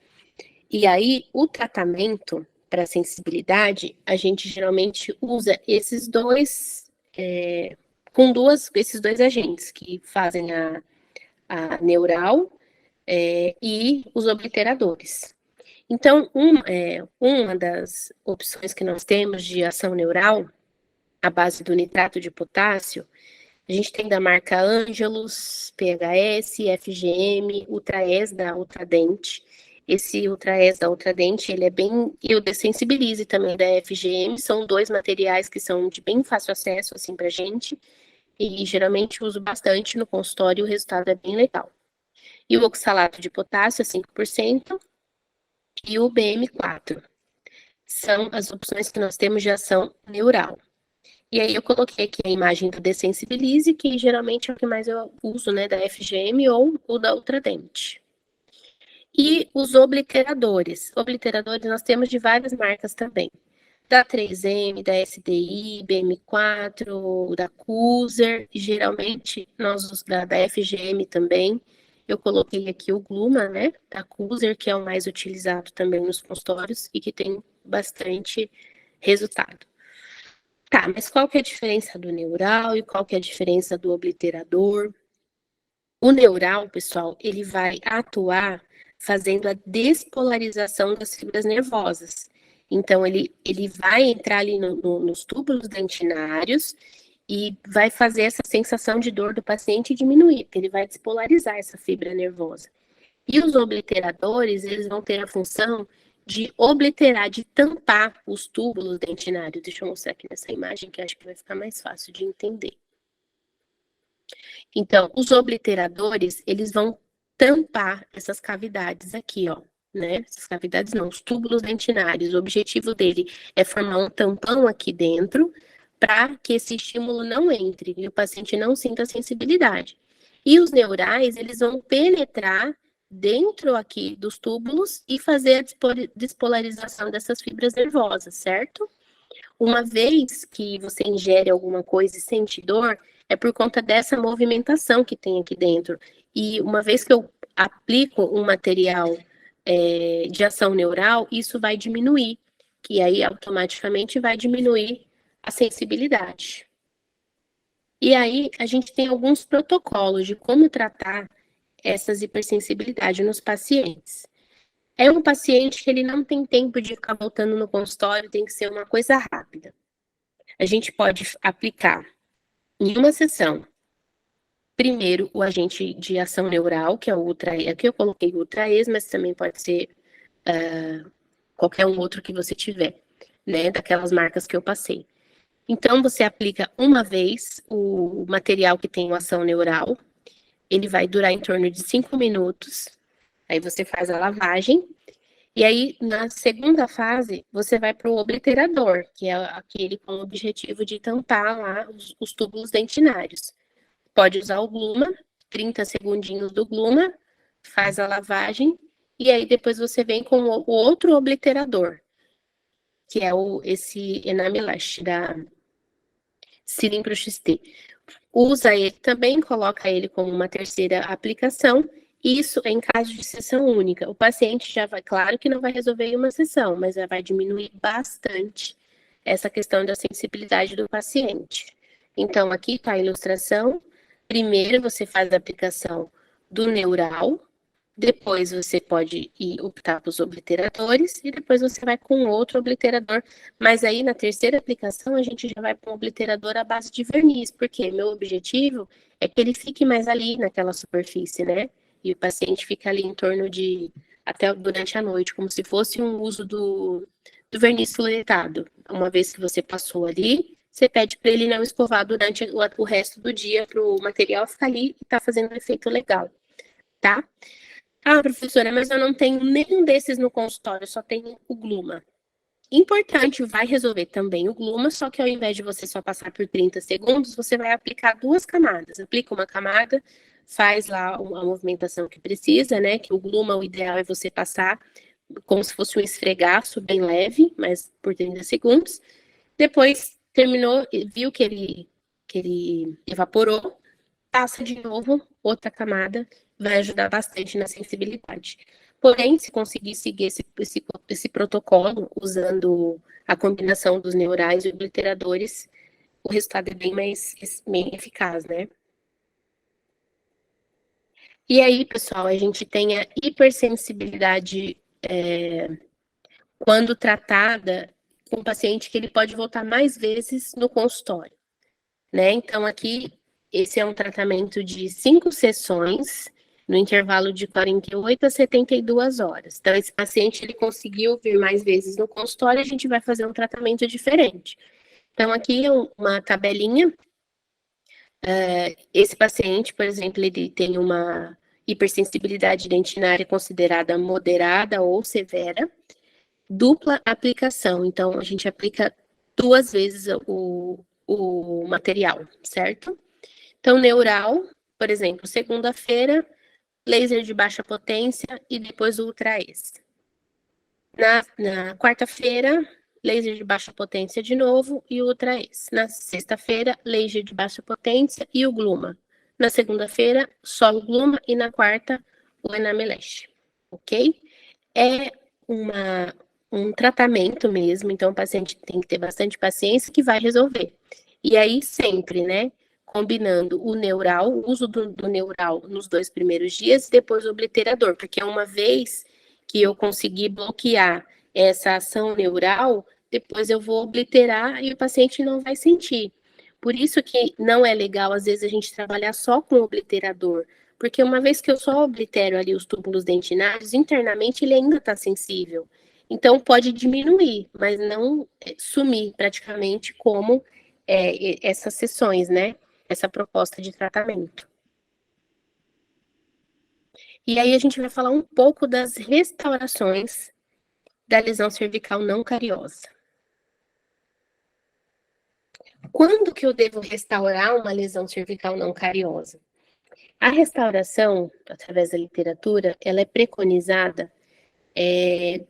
E aí, o tratamento para sensibilidade, a gente geralmente usa esses dois agentes que fazem a neural e os obliteradores. Então, uma das opções que nós temos de ação neural, à base do nitrato de potássio, a gente tem da marca Angelus, PHS, FGM, Ultraes da Ultradent. Esse Ultraes da Ultradent, ele é bem... E o Dessensibilize também da FGM, são dois materiais que são de bem fácil acesso, assim, pra gente. E geralmente uso bastante no consultório e o resultado é bem legal. E o oxalato de potássio, 5%, e o BM4. São as opções que nós temos de ação neural. E aí eu coloquei aqui a imagem do Dessensibilize, que geralmente é o que mais eu uso, né, da FGM ou da Ultradent. E os obliteradores. Obliteradores nós temos de várias marcas também. Da 3M, da SDI, BM4, da Cuser, geralmente nós da FGM também. Eu coloquei aqui o Gluma, né, da Cuser, que é o mais utilizado também nos consultórios e que tem bastante resultado. Tá, mas qual que é a diferença do neural e qual que é a diferença do obliterador? O neural, pessoal, ele vai atuar fazendo a despolarização das fibras nervosas. Então, ele vai entrar ali nos túbulos dentinários e vai fazer essa sensação de dor do paciente diminuir, porque ele vai despolarizar essa fibra nervosa. E os obliteradores, eles vão ter a função de obliterar, de tampar os túbulos dentinários. Deixa eu mostrar aqui nessa imagem, que acho que vai ficar mais fácil de entender. Então, os obliteradores, eles vão tampar essas cavidades aqui, ó, né? Essas cavidades não, os túbulos dentinários. O objetivo dele é formar um tampão aqui dentro para que esse estímulo não entre e o paciente não sinta sensibilidade. E os neurais, eles vão penetrar dentro aqui dos túbulos e fazer a despolarização dessas fibras nervosas, certo? Uma vez que você ingere alguma coisa e sente dor, é por conta dessa movimentação que tem aqui dentro. E uma vez que eu aplico um material de ação neural, isso vai diminuir, que aí automaticamente vai diminuir a sensibilidade. E aí a gente tem alguns protocolos de como tratar essas hipersensibilidades nos pacientes. É um paciente que ele não tem tempo de ficar voltando no consultório, tem que ser uma coisa rápida. A gente pode aplicar em uma sessão, primeiro, o agente de ação neural, que é o Ultra, aqui eu coloquei o Ultraes, mas também pode ser qualquer um outro que você tiver, né, daquelas marcas que eu passei. Então, você aplica uma vez o material que tem ação neural, ele vai durar em torno de 5 minutos, aí você faz a lavagem, e aí, na segunda fase, você vai para o obliterador, que é aquele com o objetivo de tampar lá os túbulos dentinários. Pode usar o Gluma, 30 segundinhos do Gluma, faz a lavagem, e aí depois você vem com o outro obliterador, que é esse Enamelash da Cilimpro XT. Usa ele também, coloca ele como uma terceira aplicação. Isso é em caso de sessão única. O paciente já vai, claro que não vai resolver em uma sessão, mas já vai diminuir bastante essa questão da sensibilidade do paciente. Então, aqui está a ilustração. Primeiro, você faz a aplicação do neural, depois você pode ir optar para os obliteradores e depois você vai com outro obliterador. Mas aí na terceira aplicação a gente já vai para um obliterador à base de verniz, porque meu objetivo é que ele fique mais ali naquela superfície, né? E o paciente fica ali em torno de até durante a noite, como se fosse um uso do verniz fluoretado. Uma vez que você passou ali, você pede para ele não escovar durante o resto do dia para o material ficar ali e tá fazendo um efeito legal, tá? Ah, professora, mas eu não tenho nenhum desses no consultório, só tenho o Gluma. Importante, vai resolver também o Gluma, só que ao invés de você só passar por 30 segundos, você vai aplicar duas camadas. Aplica uma camada, faz lá a movimentação que precisa, né? Que o Gluma, o ideal é você passar como se fosse um esfregaço bem leve, mas por 30 segundos. Depois terminou, viu que ele evaporou, passa de novo outra camada, vai ajudar bastante na sensibilidade. Porém, se conseguir seguir esse protocolo, usando a combinação dos neurais e obliteradores, o resultado é bem eficaz, né? E aí, pessoal, a gente tem a hipersensibilidade quando tratada com um paciente que ele pode voltar mais vezes no consultório, né? Então, aqui, esse é um tratamento de 5 sessões, no intervalo de 48 a 72 horas. Então, esse paciente, ele conseguiu vir mais vezes no consultório, a gente vai fazer um tratamento diferente. Então, aqui é uma tabelinha. Esse paciente, por exemplo, ele tem uma hipersensibilidade dentinária considerada moderada ou severa, dupla aplicação. Então, a gente aplica 2 vezes o material, certo? Então, neural, por exemplo, segunda-feira, laser de baixa potência e depois ultra-S. Na quarta-feira, laser de baixa potência de novo e ultra-S. Na sexta-feira, laser de baixa potência e o gluma. Na segunda-feira, só o gluma e na quarta, o enamelash, ok? É um tratamento mesmo, então o paciente tem que ter bastante paciência que vai resolver. E aí sempre, né, combinando o neural, o uso do neural nos 2 primeiros dias e depois o obliterador, porque uma vez que eu conseguir bloquear essa ação neural, depois eu vou obliterar e o paciente não vai sentir. Por isso que não é legal, às vezes, a gente trabalhar só com o obliterador, porque uma vez que eu só oblitero ali os túbulos dentinários, internamente ele ainda está sensível. Então pode diminuir, mas não sumir praticamente como essas sessões, né? Essa proposta de tratamento. E aí a gente vai falar um pouco das restaurações da lesão cervical não cariosa. Quando que eu devo restaurar uma lesão cervical não cariosa? A restauração, através da literatura, ela é preconizada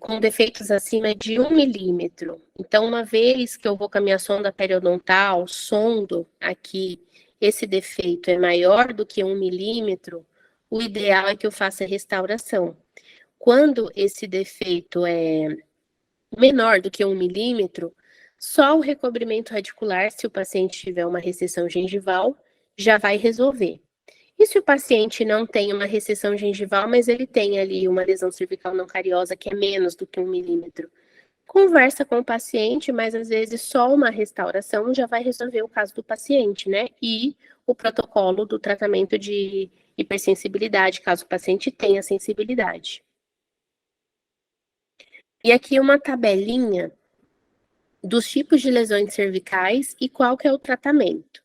com defeitos acima de 1 milímetro. Então, uma vez que eu vou com a minha sonda periodontal, sondo aqui, esse defeito é maior do que 1 milímetro, o ideal é que eu faça a restauração. Quando esse defeito é menor do que 1 milímetro, só o recobrimento radicular, se o paciente tiver uma recessão gengival, já vai resolver. E se o paciente não tem uma recessão gengival, mas ele tem ali uma lesão cervical não cariosa que é menos do que 1 milímetro? Conversa com o paciente, mas às vezes só uma restauração já vai resolver o caso do paciente, né? E o protocolo do tratamento de hipersensibilidade, caso o paciente tenha sensibilidade. E aqui uma tabelinha dos tipos de lesões cervicais e qual que é o tratamento.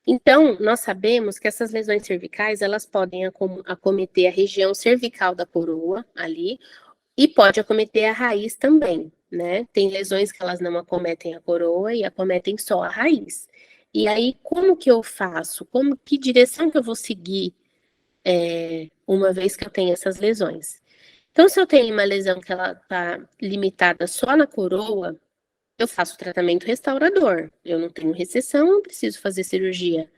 Então, nós sabemos que essas lesões cervicais, elas podem acometer a região cervical da coroa ali, e pode acometer a raiz também, né? Tem lesões que elas não acometem a coroa e acometem só a raiz. E aí, como que eu faço? Que direção que eu vou seguir uma vez que eu tenho essas lesões? Então, se eu tenho uma lesão que ela está limitada só na coroa, eu faço tratamento restaurador. Eu não tenho recessão, não preciso fazer cirurgia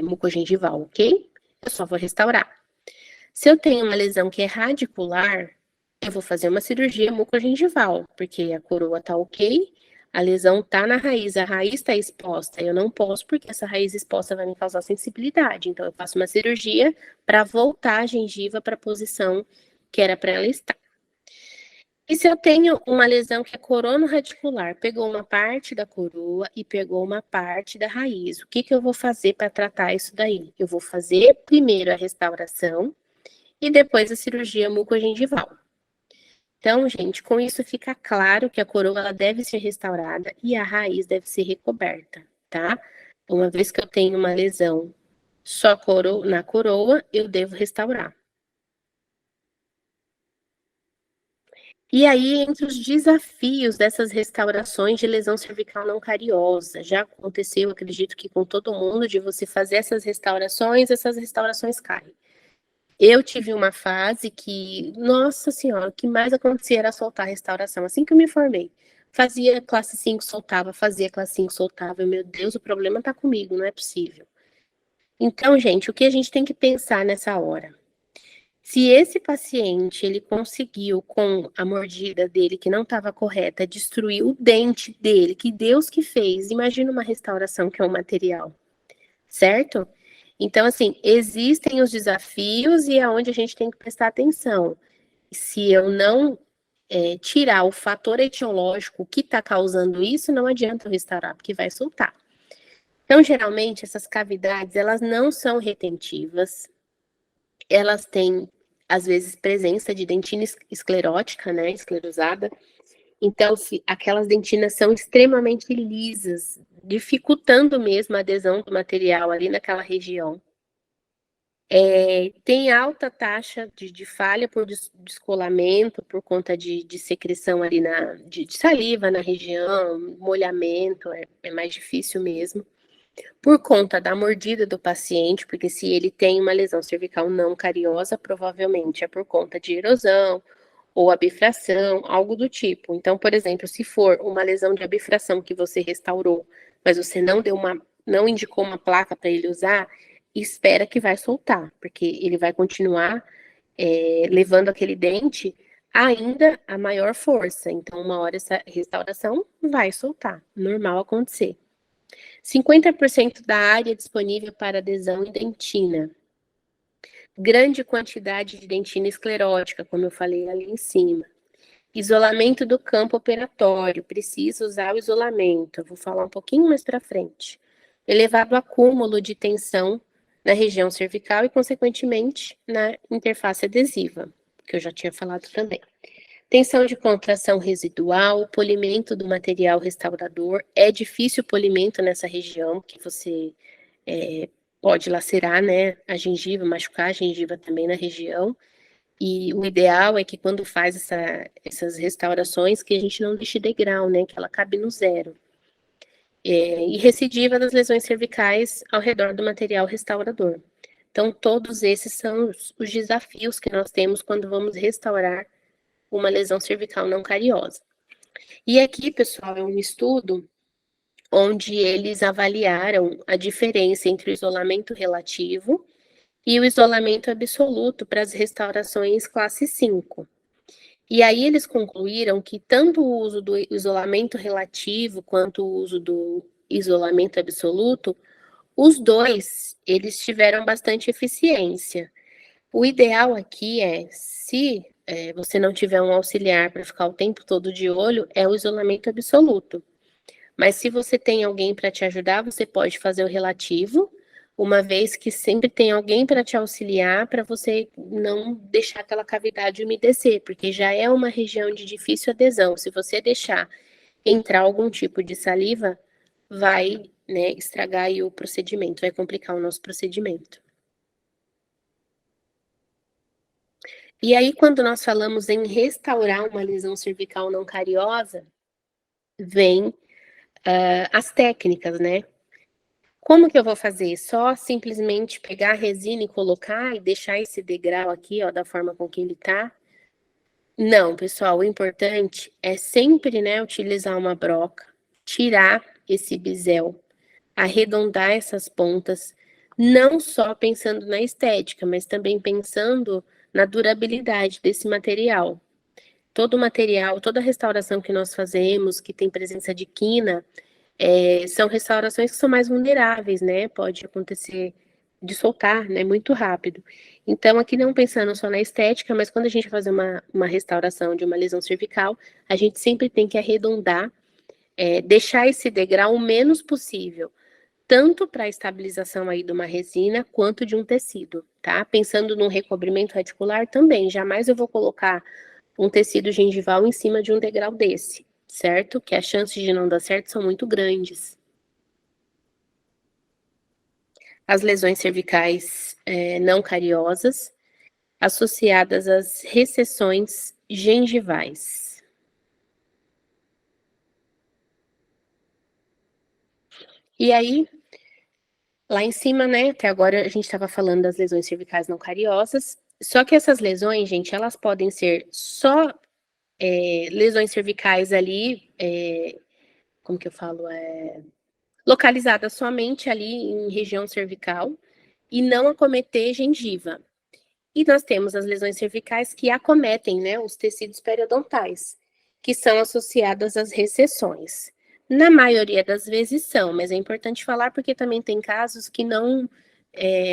mucogengival, ok? Eu só vou restaurar. Se eu tenho uma lesão que é radicular, eu vou fazer uma cirurgia mucogengival, porque a coroa tá ok, a lesão tá na raiz, a raiz está exposta. Eu não posso, porque essa raiz exposta vai me causar sensibilidade. Então, eu faço uma cirurgia para voltar a gengiva para a posição que era para ela estar. E se eu tenho uma lesão que é corono-radicular, pegou uma parte da coroa e pegou uma parte da raiz, o que que eu vou fazer para tratar isso daí? Eu vou fazer primeiro a restauração e depois a cirurgia mucogengival. Então, gente, com isso fica claro que a coroa ela deve ser restaurada e a raiz deve ser recoberta, tá? Uma vez que eu tenho uma lesão só na coroa, eu devo restaurar. E aí, entre os desafios dessas restaurações de lesão cervical não cariosa, já aconteceu, acredito que com todo mundo, de você fazer essas restaurações caem. Eu tive uma fase que, nossa senhora, o que mais acontecia era soltar a restauração, assim que eu me formei. Fazia classe 5, soltava, fazia classe 5, soltava. Meu Deus, o problema tá comigo, não é possível. Então, gente, o que a gente tem que pensar nessa hora? Se esse paciente, ele conseguiu, com a mordida dele, que não estava correta, destruir o dente dele, que Deus que fez, imagina uma restauração que é um material, certo? Então, assim, existem os desafios e é onde a gente tem que prestar atenção. Se eu não tirar o fator etiológico que está causando isso, não adianta eu restaurar, porque vai soltar. Então, geralmente, essas cavidades, elas não são retentivas, elas têm, às vezes, presença de dentina esclerótica, né, esclerosada. Então, aquelas dentinas são extremamente lisas, dificultando mesmo a adesão do material ali naquela região. Tem alta taxa de falha por descolamento, por conta de secreção ali de saliva na região, molhamento, é mais difícil mesmo. por conta da mordida do paciente, porque se ele tem uma lesão cervical não cariosa, provavelmente é por conta de erosão ou abfração, algo do tipo. Então, por exemplo, se for uma lesão de abfração que você restaurou, mas você não indicou uma placa para ele usar, espera que vai soltar, porque ele vai continuar levando aquele dente ainda a maior força. Então, uma hora essa restauração vai soltar, normal acontecer. 50% da área disponível para adesão em dentina. Grande quantidade de dentina esclerótica, como eu falei ali em cima. Isolamento do campo operatório, precisa usar o isolamento. Eu vou falar um pouquinho mais para frente. Elevado acúmulo de tensão na região cervical e, consequentemente, na interface adesiva, que eu já tinha falado também. Tensão de contração residual, polimento do material restaurador. É difícil o polimento nessa região, que você pode lacerar, né, a machucar a gengiva também na região. E o ideal é que quando faz essas restaurações, que a gente não deixe degrau, né, que ela cabe no zero. E recidiva das lesões cervicais ao redor do material restaurador. Então, todos esses são os desafios que nós temos quando vamos restaurar uma lesão cervical não cariosa. E aqui, pessoal, é um estudo onde eles avaliaram a diferença entre o isolamento relativo e o isolamento absoluto para as restaurações classe 5. E aí eles concluíram que tanto o uso do isolamento relativo quanto o uso do isolamento absoluto, os dois, eles tiveram bastante eficiência. O ideal aqui se você não tiver um auxiliar para ficar o tempo todo de olho, é o isolamento absoluto. Mas se você tem alguém para te ajudar, você pode fazer o relativo, uma vez que sempre tem alguém para te auxiliar, para você não deixar aquela cavidade umedecer, porque já é uma região de difícil adesão. Se você deixar entrar algum tipo de saliva, vai, né, estragar aí o procedimento, vai complicar o nosso procedimento. E aí, quando nós falamos em restaurar uma lesão cervical não cariosa, vem as técnicas, né? Como que eu vou fazer? Só simplesmente pegar a resina e colocar e deixar esse degrau aqui, ó, da forma com que ele tá? Não, pessoal, o importante é sempre, né, utilizar uma broca, tirar esse bisel, arredondar essas pontas, não só pensando na estética, mas também pensando na durabilidade desse material. Todo material, toda restauração que nós fazemos, que tem presença de quina, são restaurações que são mais vulneráveis, né? Pode acontecer de soltar, né? Muito rápido. Então, aqui não pensando só na estética, mas quando a gente vai fazer uma restauração de uma lesão cervical, a gente sempre tem que arredondar, deixar esse degrau o menos possível, tanto para a estabilização aí de uma resina, quanto de um tecido, tá? Pensando no recobrimento radicular também, jamais eu vou colocar um tecido gengival em cima de um degrau desse, certo? Que as chances de não dar certo são muito grandes. As lesões cervicais não cariosas, associadas às recessões gengivais. E aí, lá em cima, né, até agora a gente estava falando das lesões cervicais não cariosas, só que essas lesões, gente, elas podem ser só lesões cervicais ali, como que eu falo, localizadas somente ali em região cervical e não acometer gengiva. E nós temos as lesões cervicais que acometem, né, os tecidos periodontais, que são associadas às recessões. Na maioria das vezes são, mas é importante falar porque também tem casos que não,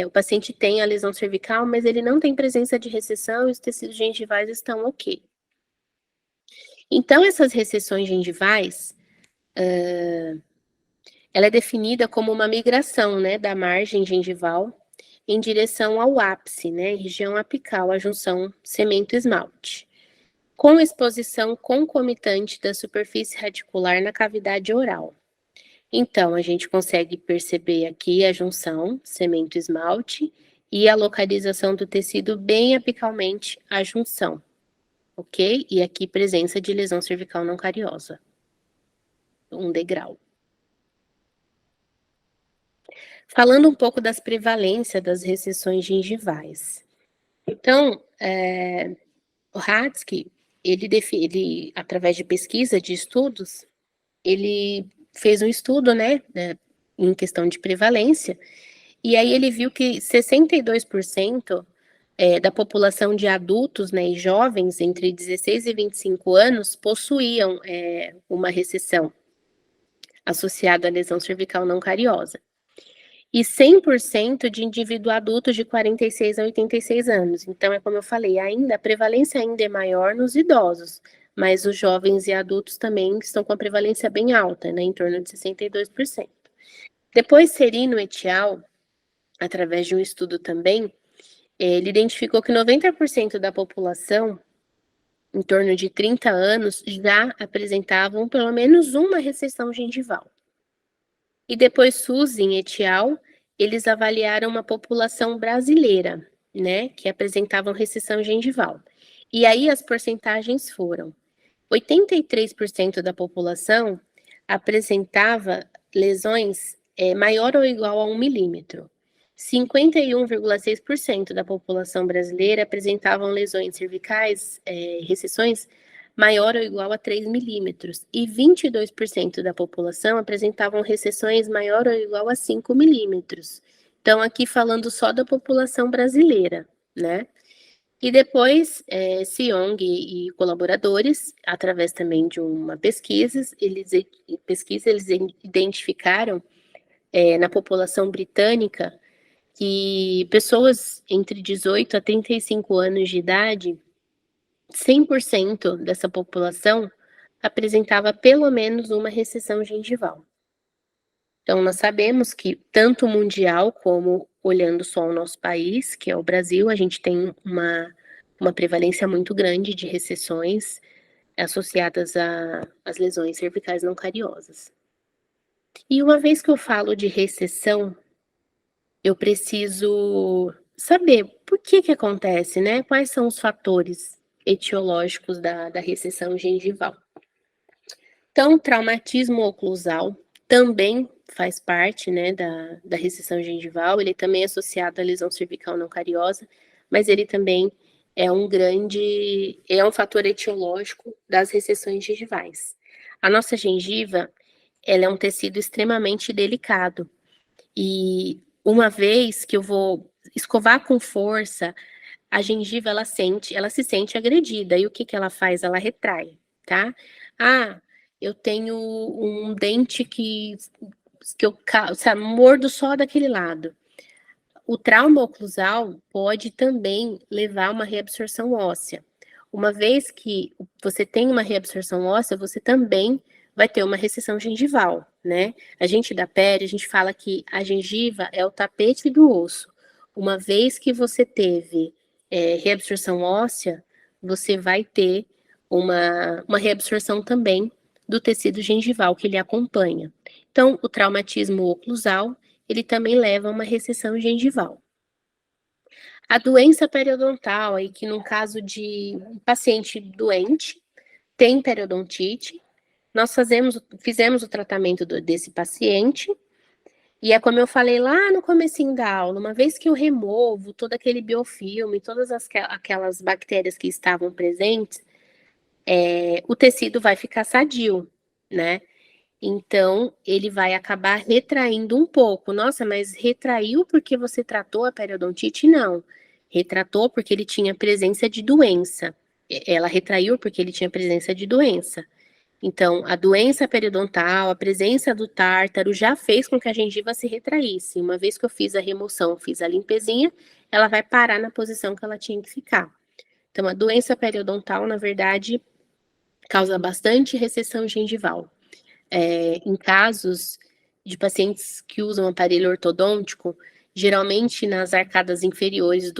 o paciente tem a lesão cervical, mas ele não tem presença de recessão e os tecidos gengivais estão ok. Então, essas recessões gengivais, ela é definida como uma migração, né, da margem gengival em direção ao ápice, né, região apical, a junção cemento-esmalte, com exposição concomitante da superfície radicular na cavidade oral. Então, a gente consegue perceber aqui a junção cemento-esmalte e a localização do tecido bem apicalmente à junção, ok? E aqui presença de lesão cervical não cariosa, um degrau. Falando um pouco das prevalências das recessões gengivais. Então, o Hatzky, ele, através de pesquisa, de estudos, ele fez um estudo, né, em questão de prevalência, e aí ele viu que 62% da população de adultos, né, e jovens entre 16 e 25 anos possuíam uma recessão associada à lesão cervical não cariosa. E 100% de indivíduo adultos de 46 a 86 anos. Então, é como eu falei, a prevalência ainda é maior nos idosos, mas os jovens e adultos também estão com a prevalência bem alta, né, em torno de 62%. Depois, Serino et al., através de um estudo também, ele identificou que 90% da população, em torno de 30 anos, já apresentavam pelo menos uma recessão gengival. E depois, Susan et al., eles avaliaram uma população brasileira, né, que apresentavam recessão gengival. E aí as porcentagens foram: 83% da população apresentava lesões maior ou igual a 1 milímetro. 51,6% da população brasileira apresentavam lesões cervicais, recessões maior ou igual a 3 milímetros, e 22% da população apresentavam recessões maior ou igual a 5 milímetros. Então, aqui falando só da população brasileira, né? E depois, Seong e colaboradores, através também de uma pesquisa, eles identificaram na população britânica que pessoas entre 18 a 35 anos de idade, 100% dessa população apresentava pelo menos uma recessão gengival. Então, nós sabemos que tanto mundial como olhando só o nosso país, que é o Brasil, a gente tem uma prevalência muito grande de recessões associadas às lesões cervicais não cariosas. E uma vez que eu falo de recessão, eu preciso saber por que acontece, né? Quais são os fatores etiológicos da recessão gengival. Então, traumatismo oclusal também faz parte, né, da recessão gengival, ele também é associado à lesão cervical não cariosa, mas ele também é um fator etiológico das recessões gengivais. A nossa gengiva, ela é um tecido extremamente delicado, e uma vez que eu vou escovar com força, a gengiva, ela se sente agredida, e o que ela faz? Ela retrai, tá? Ah, eu tenho um dente que eu mordo só daquele lado. O trauma oclusal pode também levar a uma reabsorção óssea. Uma vez que você tem uma reabsorção óssea, você também vai ter uma recessão gengival, né? A gente da pele, a gente fala que a gengiva é o tapete do osso. Uma vez que você teve reabsorção óssea, você vai ter uma reabsorção também do tecido gengival que ele acompanha. Então, o traumatismo oclusal, ele também leva a uma recessão gengival. A doença periodontal, aí que no caso de um paciente doente, tem periodontite, nós fizemos o tratamento desse paciente, e é como eu falei lá no comecinho da aula, uma vez que eu removo todo aquele biofilme, todas aquelas bactérias que estavam presentes, o tecido vai ficar sadio, né? Então, ele vai acabar retraindo um pouco. Nossa, mas retraiu porque você tratou a periodontite? Não. Retratou porque ele tinha presença de doença. Ela retraiu porque ele tinha presença de doença. Então, a doença periodontal, a presença do tártaro já fez com que a gengiva se retraísse. Uma vez que eu fiz a remoção, fiz a limpezinha, ela vai parar na posição que ela tinha que ficar. Então, a doença periodontal, na verdade, causa bastante recessão gengival. Em casos de pacientes que usam aparelho ortodôntico, geralmente nas arcadas inferiores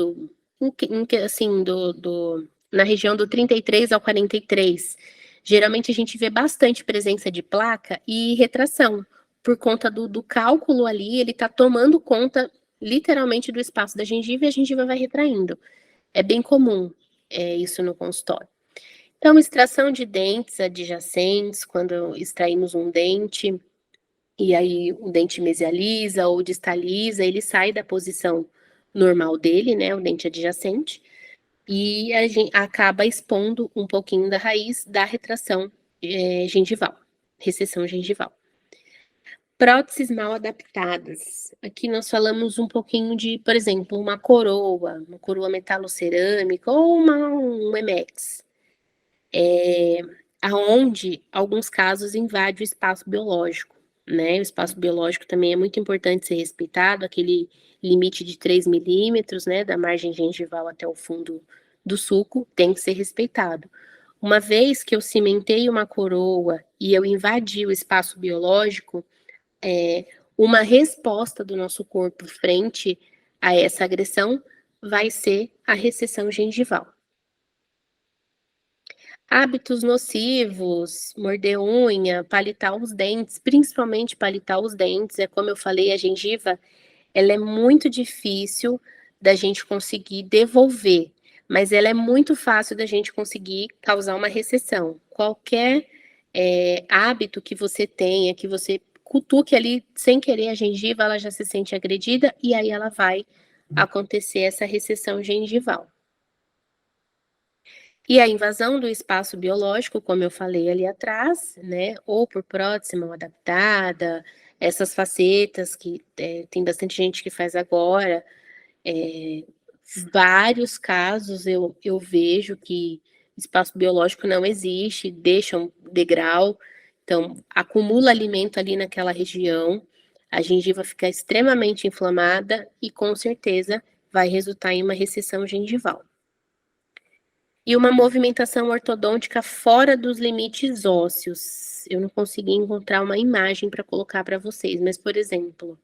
na região do 33 ao 43, geralmente a gente vê bastante presença de placa e retração, por conta do cálculo ali, ele está tomando conta literalmente do espaço da gengiva e a gengiva vai retraindo. É bem comum isso no consultório. Então, extração de dentes adjacentes, quando extraímos um dente, e aí o dente mesializa ou distaliza, ele sai da posição normal dele, né, o dente adjacente, e a gente acaba expondo um pouquinho da raiz da retração gengival, recessão gengival. Próteses mal adaptadas. Aqui nós falamos um pouquinho de, por exemplo, uma coroa metalocerâmica ou um Emex, aonde alguns casos invade o espaço biológico, né? O espaço biológico também é muito importante ser respeitado, aquele limite de 3 milímetros, né, da margem gengival até o fundo do sulco tem que ser respeitado. Uma vez que eu cimentei uma coroa e eu invadi o espaço biológico, uma resposta do nosso corpo frente a essa agressão vai ser a recessão gengival. Hábitos nocivos, morder unha, palitar os dentes, principalmente palitar os dentes, é como eu falei, a gengiva, ela é muito difícil da gente conseguir devolver, mas ela é muito fácil da gente conseguir causar uma recessão. Qualquer hábito que você tenha, que você cutuque ali sem querer a gengiva, ela já se sente agredida e aí ela vai acontecer essa recessão gengival. E a invasão do espaço biológico, como eu falei ali atrás, né, ou por prótese mal adaptada, essas facetas que tem bastante gente que faz agora, vários casos eu vejo que espaço biológico não existe, deixam degrau, então acumula alimento ali naquela região, a gengiva fica extremamente inflamada e com certeza vai resultar em uma recessão gengival. E uma movimentação ortodôntica fora dos limites ósseos. Eu não consegui encontrar uma imagem para colocar para vocês, mas, por exemplo,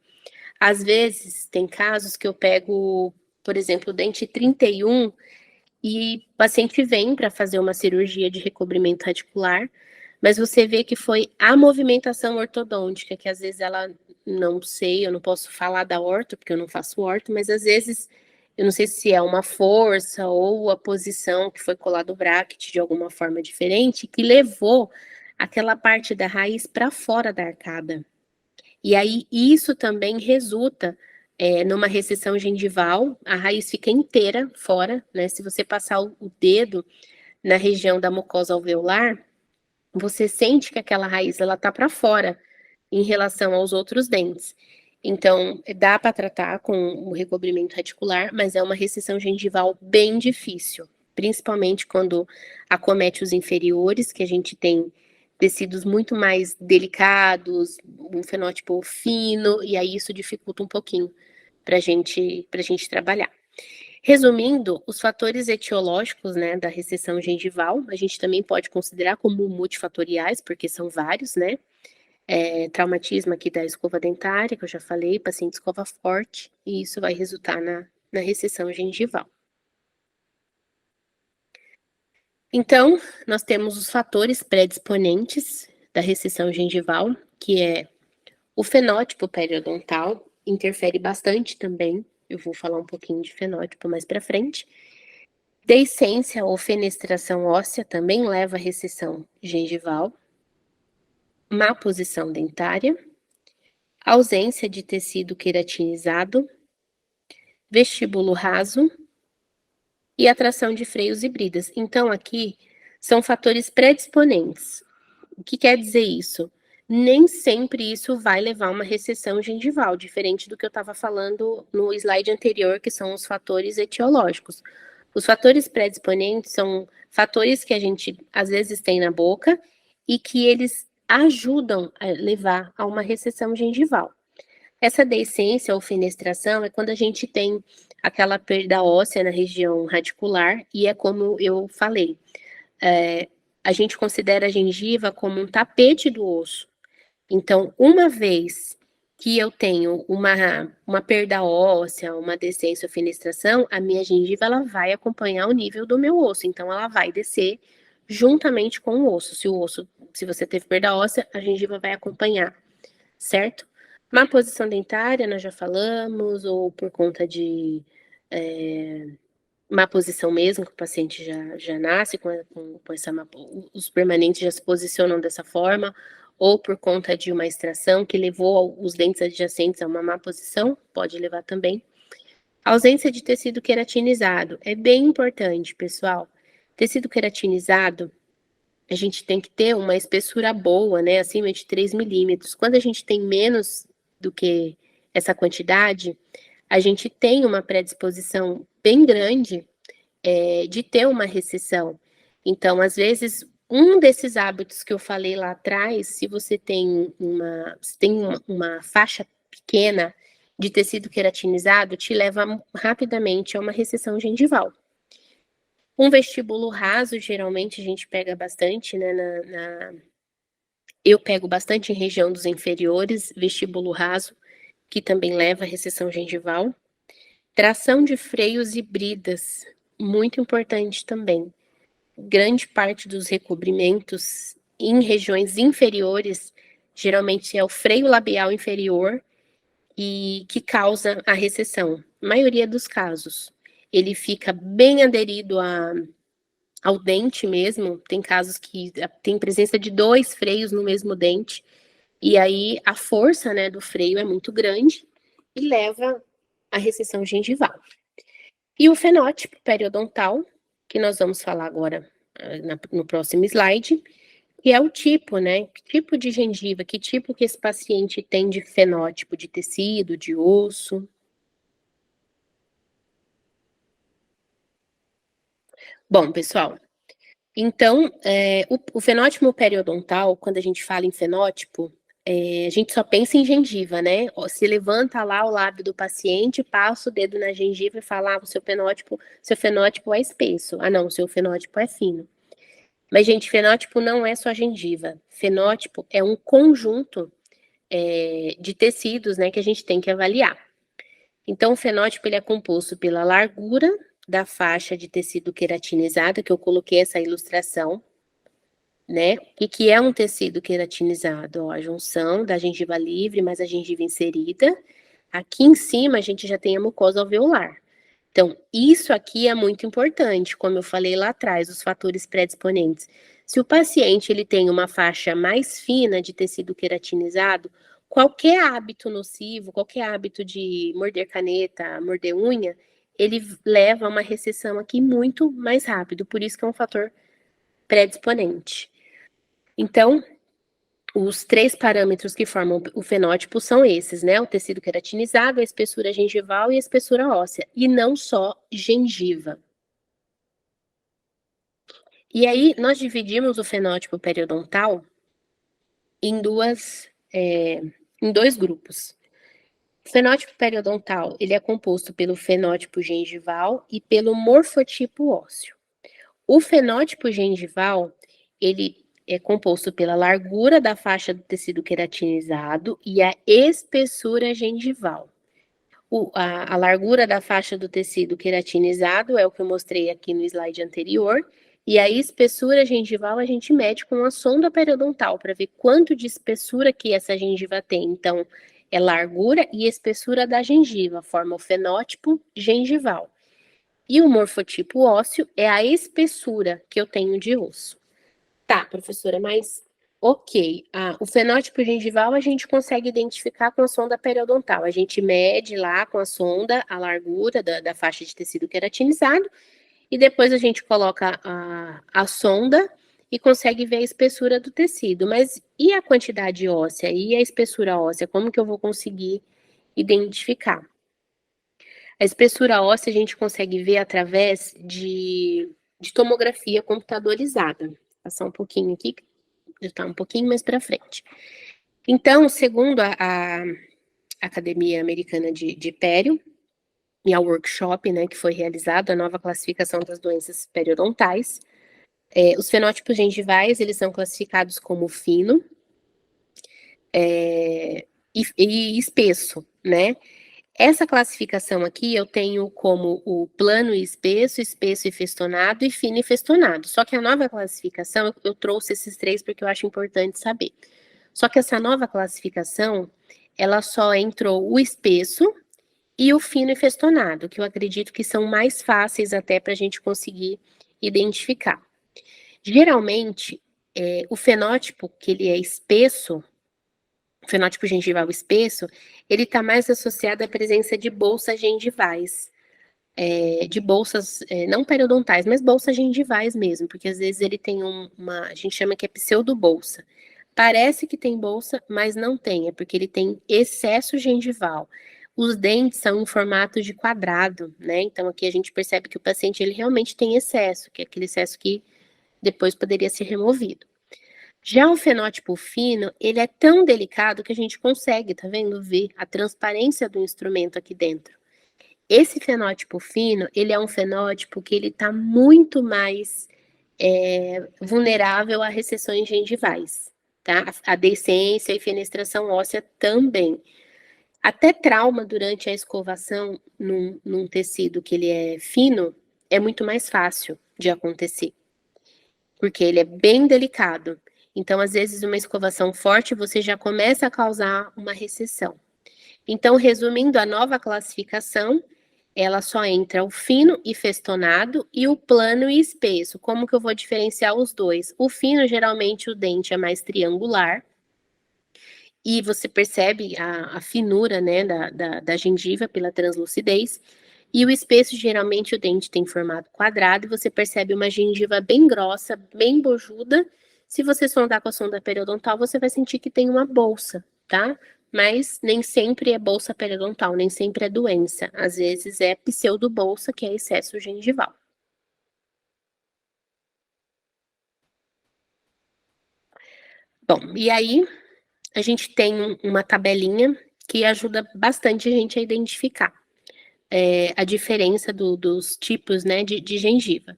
às vezes tem casos que eu pego, por exemplo, o dente 31 e o paciente vem para fazer uma cirurgia de recobrimento radicular, mas você vê que foi a movimentação ortodôntica, que às vezes ela, não sei, eu não posso falar da orto, porque eu não faço orto, mas às vezes, eu não sei se é uma força ou a posição que foi colado o bracket de alguma forma diferente, que levou aquela parte da raiz para fora da arcada. E aí, isso também resulta numa recessão gengival, a raiz fica inteira fora, né? Se você passar o dedo na região da mucosa alveolar, você sente que aquela raiz ela tá para fora em relação aos outros dentes. Então, dá para tratar com o recobrimento reticular, mas é uma recessão gengival bem difícil, principalmente quando acomete os inferiores, que a gente tem tecidos muito mais delicados, um fenótipo fino, e aí isso dificulta um pouquinho para gente trabalhar. Resumindo, os fatores etiológicos, né, da recessão gengival, a gente também pode considerar como multifatoriais, porque são vários, né? Traumatismo aqui da escova dentária, que eu já falei, paciente escova forte, e isso vai resultar na recessão gengival. Então, nós temos os fatores predisponentes da recessão gengival, que é o fenótipo periodontal, interfere bastante também, eu vou falar um pouquinho de fenótipo mais para frente. Deiscência ou fenestração óssea também leva à recessão gengival. Má posição dentária. Ausência de tecido queratinizado. Vestíbulo raso. E atração de freios e bridas. Então, aqui são fatores predisponentes. O que quer dizer isso? Nem sempre isso vai levar a uma recessão gengival, diferente do que eu estava falando no slide anterior, que são os fatores etiológicos. Os fatores predisponentes são fatores que a gente às vezes tem na boca e que eles ajudam a levar a uma recessão gengival. Essa deiscência ou fenestração é quando a gente tem aquela perda óssea na região radicular e é como eu falei, a gente considera a gengiva como um tapete do osso. Então, uma vez que eu tenho uma perda óssea, uma descência ou fenestração, a minha gengiva ela vai acompanhar o nível do meu osso. Então, ela vai descer juntamente com o osso. Se você teve perda óssea, a gengiva vai acompanhar, certo? Má posição dentária, nós já falamos, ou por conta de má posição mesmo, que o paciente já nasce com essa os permanentes já se posicionam dessa forma, ou por conta de uma extração que levou os dentes adjacentes a uma má posição, pode levar também. A ausência de tecido queratinizado é bem importante, pessoal. Tecido queratinizado, a gente tem que ter uma espessura boa, né, acima de 3 milímetros. Quando a gente tem menos do que essa quantidade, a gente tem uma predisposição bem grande de ter uma recessão. Então, às vezes, um desses hábitos que eu falei lá atrás, se você tem uma faixa pequena de tecido queratinizado, te leva rapidamente a uma recessão gengival. Um vestíbulo raso, geralmente a gente pega bastante, né, eu pego bastante em região dos inferiores, vestíbulo raso, que também leva a recessão gengival. Tração de freios híbridas, muito importante também. Grande parte dos recobrimentos em regiões inferiores, geralmente é o freio labial inferior e que causa a recessão. Maioria dos casos. Ele fica bem aderido ao dente mesmo. Tem casos que tem presença de 2 freios no mesmo dente. E aí a força, né, do freio é muito grande e leva à recessão gengival. E o fenótipo periodontal, que nós vamos falar agora no próximo slide, que é o tipo, né? Que tipo de gengiva, que tipo que esse paciente tem de fenótipo de tecido, de osso. Bom, pessoal, então, o fenótipo periodontal, quando a gente fala em fenótipo, a gente só pensa em gengiva, né? Se levanta lá o lábio do paciente, passa o dedo na gengiva e fala, o seu fenótipo é espesso. Ah, não, o seu fenótipo é fino. Mas, gente, fenótipo não é só gengiva. Fenótipo é um conjunto de tecidos, né, que a gente tem que avaliar. Então, o fenótipo ele é composto pela largura da faixa de tecido queratinizado, que eu coloquei essa ilustração, né? O que é um tecido queratinizado? Ó, a junção da gengiva livre mais a gengiva inserida. Aqui em cima a gente já tem a mucosa alveolar. Então, isso aqui é muito importante, como eu falei lá atrás, os fatores predisponentes. Se o paciente ele tem uma faixa mais fina de tecido queratinizado, qualquer hábito nocivo, qualquer hábito de morder caneta, morder unha, ele leva a uma recessão aqui muito mais rápido, por isso que é um fator predisponente. Então, os 3 parâmetros que formam o fenótipo são esses, né? O tecido queratinizado, a espessura gengival e a espessura óssea, e não só gengiva. E aí, nós dividimos o fenótipo periodontal em dois grupos. O fenótipo periodontal, ele é composto pelo fenótipo gengival e pelo morfotipo ósseo. O fenótipo gengival, ele é composto pela largura da faixa do tecido queratinizado e a espessura gengival. A largura da faixa do tecido queratinizado é o que eu mostrei aqui no slide anterior, e a espessura gengival a gente mede com a sonda periodontal para ver quanto de espessura que essa gengiva tem. Então, é largura e espessura da gengiva, forma o fenótipo gengival. E o morfotipo ósseo é a espessura que eu tenho de osso. Tá, professora, mas ok. O fenótipo gengival a gente consegue identificar com a sonda periodontal. A gente mede lá com a sonda a largura da faixa de tecido queratinizado e depois a gente coloca a sonda e consegue ver a espessura do tecido. Mas e a quantidade óssea? E a espessura óssea? Como que eu vou conseguir identificar? A espessura óssea a gente consegue ver através de tomografia computadorizada. Vou passar um pouquinho aqui, já está um pouquinho mais para frente. Então, segundo a Academia Americana de Pério, e a workshop, né, que foi realizado, a nova classificação das doenças periodontais, os fenótipos gengivais, eles são classificados como fino e espesso, né? Essa classificação aqui eu tenho como o plano e espesso e festonado e fino e festonado. Só que a nova classificação, eu trouxe esses 3 porque eu acho importante saber. Só que essa nova classificação, ela só entrou o espesso e o fino e festonado, que eu acredito que são mais fáceis até para a gente conseguir identificar. Geralmente, O fenótipo, que ele é espesso, o fenótipo gengival espesso, ele está mais associado à presença de bolsas gengivais, de bolsas, não periodontais, mas bolsas gengivais mesmo, porque às vezes ele tem a gente chama que é pseudobolsa. Parece que tem bolsa, mas não tem, é porque ele tem excesso gengival. Os dentes são em formato de quadrado, né? Então aqui a gente percebe que o paciente ele realmente tem excesso, que é aquele excesso que depois poderia ser removido. Já o fenótipo fino, ele é tão delicado que a gente consegue, tá vendo, ver a transparência do instrumento aqui dentro. Esse fenótipo fino, ele é um fenótipo que ele está muito mais vulnerável a recessões gengivais, tá? A deiscência e fenestração óssea também. Até trauma durante a escovação num tecido que ele é fino é muito mais fácil de acontecer, porque ele é bem delicado. Então, às vezes, uma escovação forte você já começa a causar uma recessão. Então, resumindo, a nova classificação, ela só entra o fino e festonado e o plano e espesso. Como que eu vou diferenciar os dois? O fino, geralmente, o dente é mais triangular, e você percebe a finura, né, da gengiva pela translucidez. E o espesso, geralmente, o dente tem formato quadrado, e você percebe uma gengiva bem grossa, bem bojuda. Se você sondar com a sonda periodontal, você vai sentir que tem uma bolsa, tá? Mas nem sempre é bolsa periodontal, nem sempre é doença. Às vezes é pseudobolsa, que é excesso gengival. Bom, e aí a gente tem uma tabelinha que ajuda bastante a gente a identificar a diferença dos tipos, né, de gengiva.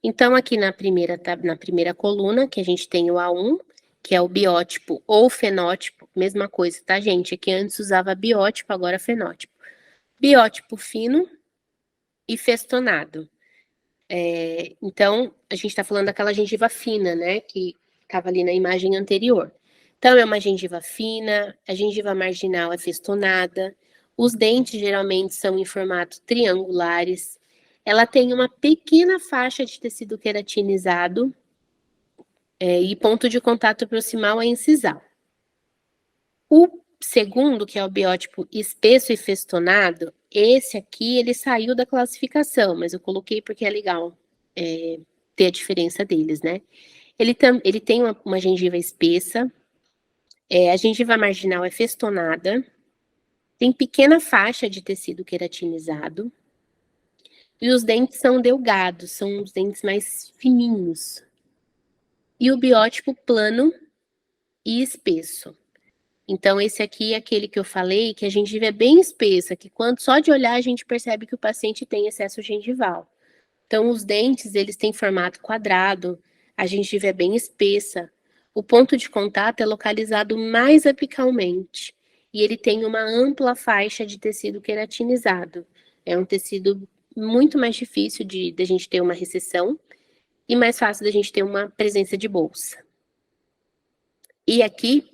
Então, aqui na primeira coluna, que a gente tem o A1, que é o biótipo ou fenótipo, mesma coisa, tá, gente? Aqui antes usava biótipo, agora fenótipo. Biótipo fino e festonado. Então, a gente está falando daquela gengiva fina, né, que estava ali na imagem anterior. Então, é uma gengiva fina, a gengiva marginal é festonada, os dentes geralmente são em formato triangulares, ela tem uma pequena faixa de tecido queratinizado e ponto de contato proximal é incisal. O segundo, que é o biótipo espesso e festonado, esse aqui ele saiu da classificação, mas eu coloquei porque é legal ter a diferença deles, né? Ele tem uma gengiva espessa, a gengiva marginal é festonada, tem pequena faixa de tecido queratinizado, e os dentes são delgados, são os dentes mais fininhos. E o biótipo plano e espesso. Então, esse aqui é aquele que eu falei, que a gengiva é bem espessa, que quando só de olhar a gente percebe que o paciente tem excesso gengival. Então, os dentes, eles têm formato quadrado, a gengiva é bem espessa, o ponto de contato é localizado mais apicalmente, e ele tem uma ampla faixa de tecido queratinizado. É um tecido muito mais difícil de a gente ter uma recessão e mais fácil da gente ter uma presença de bolsa. E aqui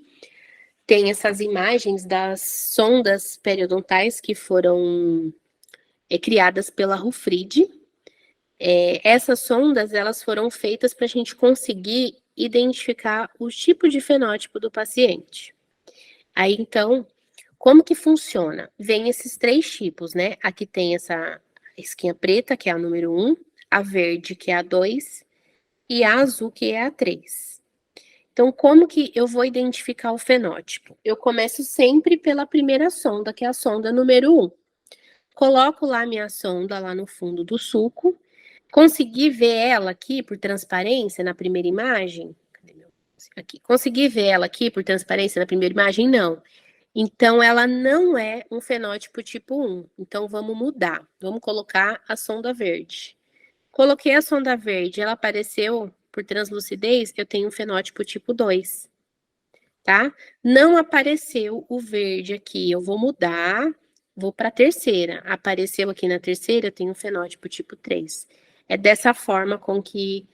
tem essas imagens das sondas periodontais que foram criadas pela Rufrid. Essas sondas, elas foram feitas para a gente conseguir identificar o tipo de fenótipo do paciente. Aí, então, como que funciona? Vem esses três tipos, né? Aqui tem essa esquinha preta, que é a número 1, a verde, que é a 2, e a azul, que é a 3. Então, como que eu vou identificar o fenótipo? Eu começo sempre pela primeira sonda, que é a sonda número 1. Coloco lá minha sonda lá no fundo do sulco. Consegui ver ela aqui por transparência na primeira imagem? Cadê meu? Aqui. Consegui ver ela aqui por transparência na primeira imagem? Não. Então, ela não é um fenótipo tipo 1. Então, vamos mudar. Vamos colocar a sonda verde. Coloquei a sonda verde, ela apareceu por translucidez, eu tenho um fenótipo tipo 2, tá? Não apareceu o verde aqui, eu vou mudar, vou para a terceira. Apareceu aqui na terceira, eu tenho um fenótipo tipo 3. É dessa forma com que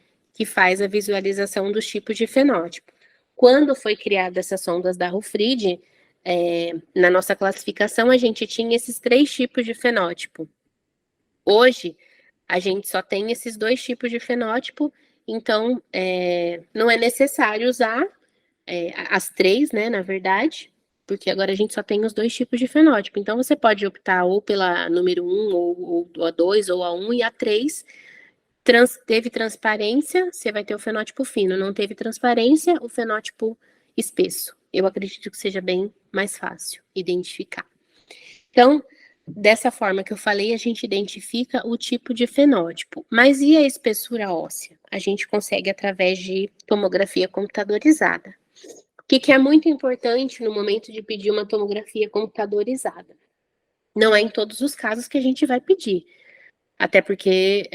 faz a visualização dos tipos de fenótipo. Quando foi criada essas sondas da Rufrid, na nossa classificação, a gente tinha esses três tipos de fenótipo. Hoje, a gente só tem esses dois tipos de fenótipo Então, não é necessário usar as 3, né, na verdade, porque agora a gente só tem os 2 tipos de fenótipo. Então, você pode optar ou pela número 1, ou a 2, ou a 1, e a 3 teve transparência, você vai ter o fenótipo fino. Não teve transparência, o fenótipo espesso. Eu acredito que seja bem mais fácil identificar. Então, dessa forma que eu falei, a gente identifica o tipo de fenótipo. Mas e a espessura óssea? A gente consegue através de tomografia computadorizada. O que é muito importante no momento de pedir uma tomografia computadorizada? Não é em todos os casos que a gente vai pedir. Até porque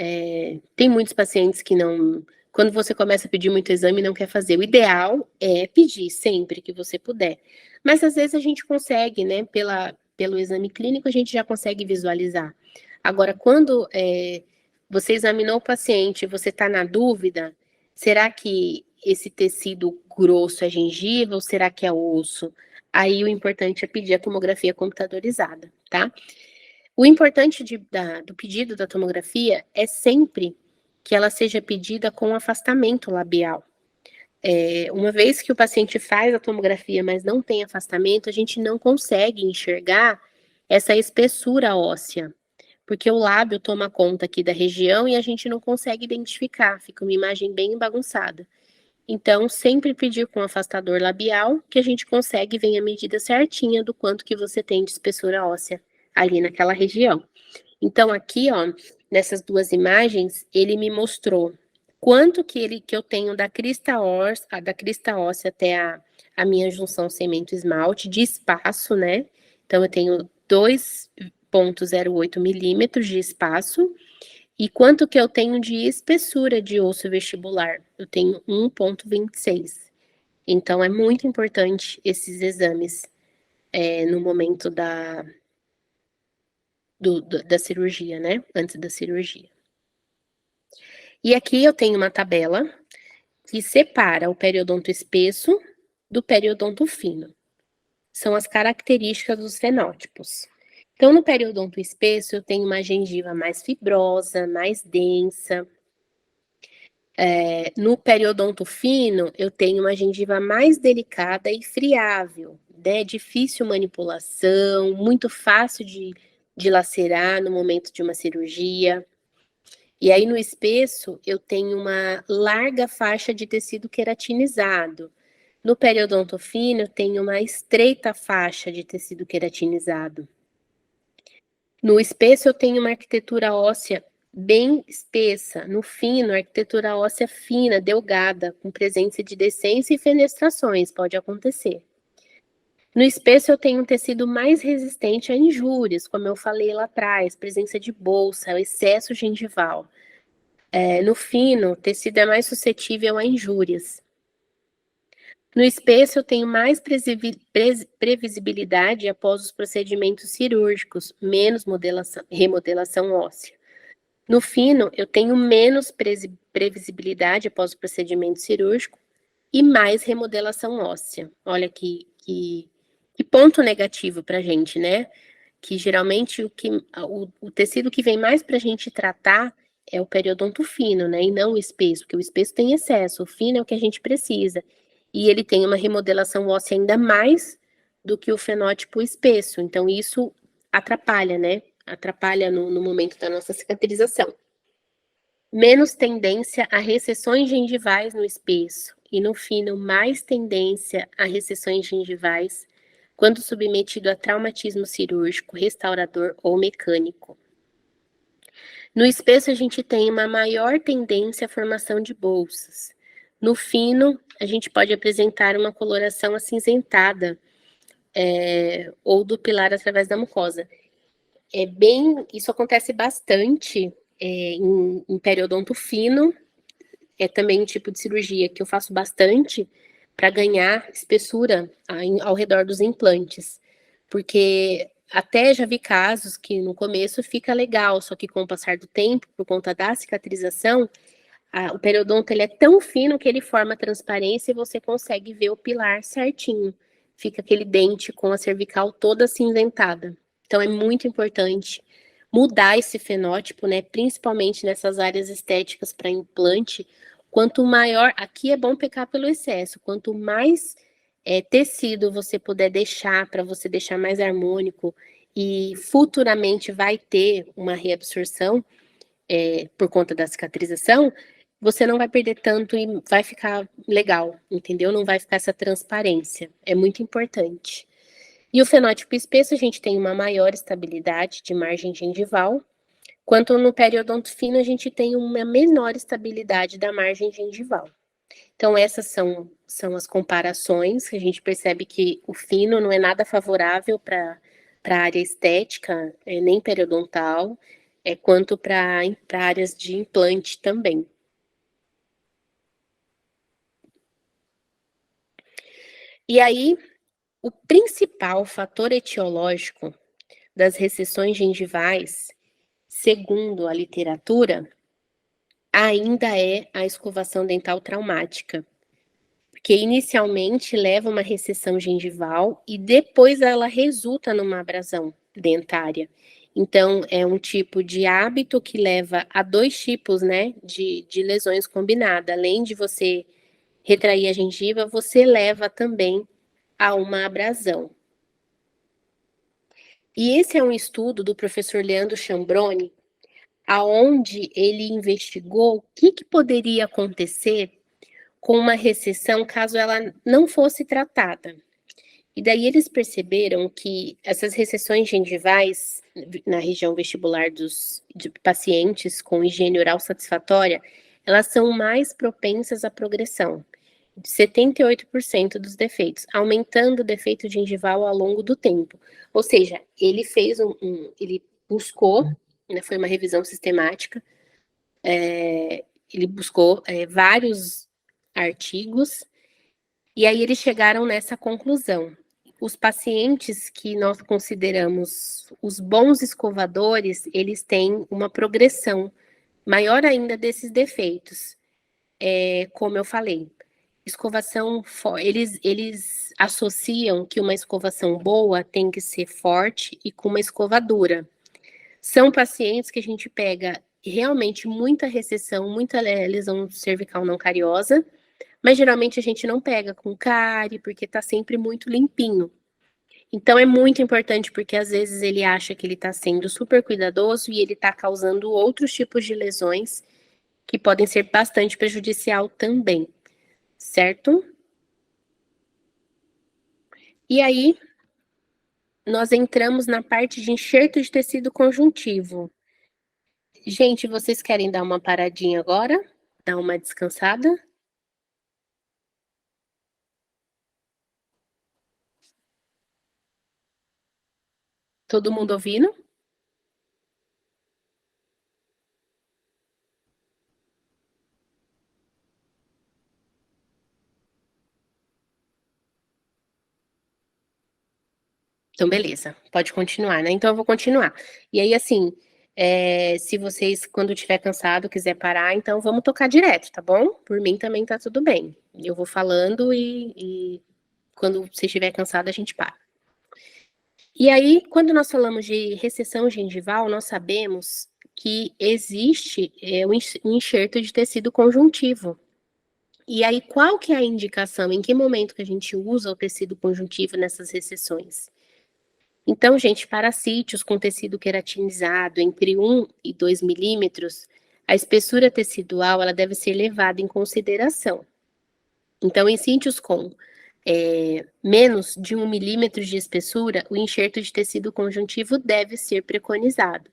tem muitos pacientes que não. Quando você começa a pedir muito exame, não quer fazer. O ideal é pedir sempre que você puder. Mas às vezes a gente consegue, né? Pelo exame clínico, a gente já consegue visualizar. Agora, quando você examinou o paciente, você está na dúvida, será que esse tecido grosso é gengiva ou será que é osso? Aí o importante é pedir a tomografia computadorizada, tá? O importante do pedido da tomografia é sempre que ela seja pedida com afastamento labial. Uma vez que o paciente faz a tomografia, mas não tem afastamento, a gente não consegue enxergar essa espessura óssea, porque o lábio toma conta aqui da região e a gente não consegue identificar, fica uma imagem bem bagunçada. Então, sempre pedir com afastador labial, que a gente consegue ver a medida certinha do quanto que você tem de espessura óssea ali naquela região. Então, aqui, ó, nessas 2 imagens, ele me mostrou quanto que eu tenho da crista óssea até a minha junção cemento-esmalte de espaço, né? Então, eu tenho 2,08 milímetros de espaço. E quanto que eu tenho de espessura de osso vestibular? Eu tenho 1,26. Então, é muito importante esses exames no momento da cirurgia, né? Antes da cirurgia. E aqui eu tenho uma tabela que separa o periodonto espesso do periodonto fino. São as características dos fenótipos. Então, no periodonto espesso, eu tenho uma gengiva mais fibrosa, mais densa. No periodonto fino, eu tenho uma gengiva mais delicada e friável, né? Difícil manipulação, muito fácil de lacerar no momento de uma cirurgia. E aí, no espesso, eu tenho uma larga faixa de tecido queratinizado. No periodonto fino, eu tenho uma estreita faixa de tecido queratinizado. No espesso, eu tenho uma arquitetura óssea bem espessa. No fino, arquitetura óssea fina, delgada, com presença de decência e fenestrações, pode acontecer. No espesso, eu tenho um tecido mais resistente a injúrias, como eu falei lá atrás, presença de bolsa, excesso gengival. No fino, o tecido é mais suscetível a injúrias. No espesso, eu tenho mais previsibilidade após os procedimentos cirúrgicos, menos remodelação óssea. No fino, eu tenho menos previsibilidade após o procedimento cirúrgico e mais remodelação óssea. Olha que ponto negativo para a gente, né? Que geralmente o tecido que vem mais para a gente tratar é o periodonto fino, né? E não o espesso, porque o espesso tem excesso, o fino é o que a gente precisa. E ele tem uma remodelação óssea ainda mais do que o fenótipo espesso. Então, isso atrapalha, né? Atrapalha no momento da nossa cicatrização. Menos tendência a recessões gengivais no espesso e no fino mais tendência a recessões gengivais quando submetido a traumatismo cirúrgico, restaurador ou mecânico. No espesso, a gente tem uma maior tendência à formação de bolsas. No fino, a gente pode apresentar uma coloração acinzentada ou do pilar através da mucosa. Isso acontece bastante em periodonto fino. É também um tipo de cirurgia que eu faço bastante para ganhar espessura ao redor dos implantes. Porque até já vi casos que no começo fica legal, só que com o passar do tempo, por conta da cicatrização, o periodonto ele é tão fino que ele forma transparência e você consegue ver o pilar certinho. Fica aquele dente com a cervical toda acinzentada. Então é muito importante mudar esse fenótipo, né? Principalmente nessas áreas estéticas para implante Quanto maior, aqui é bom pecar pelo excesso, quanto mais tecido você puder deixar, para você deixar mais harmônico, e futuramente vai ter uma reabsorção por conta da cicatrização, você não vai perder tanto e vai ficar legal, entendeu? Não vai ficar essa transparência, é muito importante. E o fenótipo espesso, a gente tem uma maior estabilidade de margem gengival, quanto no periodonto fino, a gente tem uma menor estabilidade da margem gengival. Então, essas são as comparações, que a gente percebe que o fino não é nada favorável para a área estética, nem periodontal, quanto para áreas de implante também. E aí, o principal fator etiológico das recessões gengivais, segundo a literatura, ainda é a escovação dental traumática, porque inicialmente leva a uma recessão gengival e depois ela resulta numa abrasão dentária. Então, é um tipo de hábito que leva a dois tipos, né, de lesões combinadas. Além de você retrair a gengiva, você leva também a uma abrasão. E esse é um estudo do professor Leandro Chambroni, aonde ele investigou o que poderia acontecer com uma recessão caso ela não fosse tratada. E daí eles perceberam que essas recessões gengivais na região vestibular de pacientes com higiene oral satisfatória, elas são mais propensas à progressão, de 78% dos defeitos, aumentando o defeito gengival ao longo do tempo. Ou seja, ele fez ele buscou, né, foi uma revisão sistemática, ele buscou vários artigos, e aí eles chegaram nessa conclusão. Os pacientes que nós consideramos os bons escovadores, eles têm uma progressão maior ainda desses defeitos. Como eu falei, escovação, eles associam que uma escovação boa tem que ser forte e com uma escova dura. São pacientes que a gente pega realmente muita recessão, muita lesão cervical não cariosa, mas geralmente a gente não pega com cárie, porque tá sempre muito limpinho. Então é muito importante, porque às vezes ele acha que ele tá sendo super cuidadoso e ele tá causando outros tipos de lesões que podem ser bastante prejudicial também, certo? E aí, nós entramos na parte de enxerto de tecido conjuntivo. Gente, vocês querem dar uma paradinha agora? Dar uma descansada? Todo mundo ouvindo? Então, beleza, pode continuar, né? Então, eu vou continuar. E aí, assim, se vocês, quando tiver cansado, quiser parar, então vamos tocar direto, tá bom? Por mim também tá tudo bem. Eu vou falando e quando você estiver cansado, a gente para. E aí, quando nós falamos de recessão gengival, nós sabemos que existe um enxerto de tecido conjuntivo. E aí, qual que é a indicação? Em que momento que a gente usa o tecido conjuntivo nessas recessões? Então, gente, para sítios com tecido queratinizado entre 1 e 2 milímetros, a espessura tecidual ela deve ser levada em consideração. Então, em sítios com menos de 1 milímetro de espessura, o enxerto de tecido conjuntivo deve ser preconizado.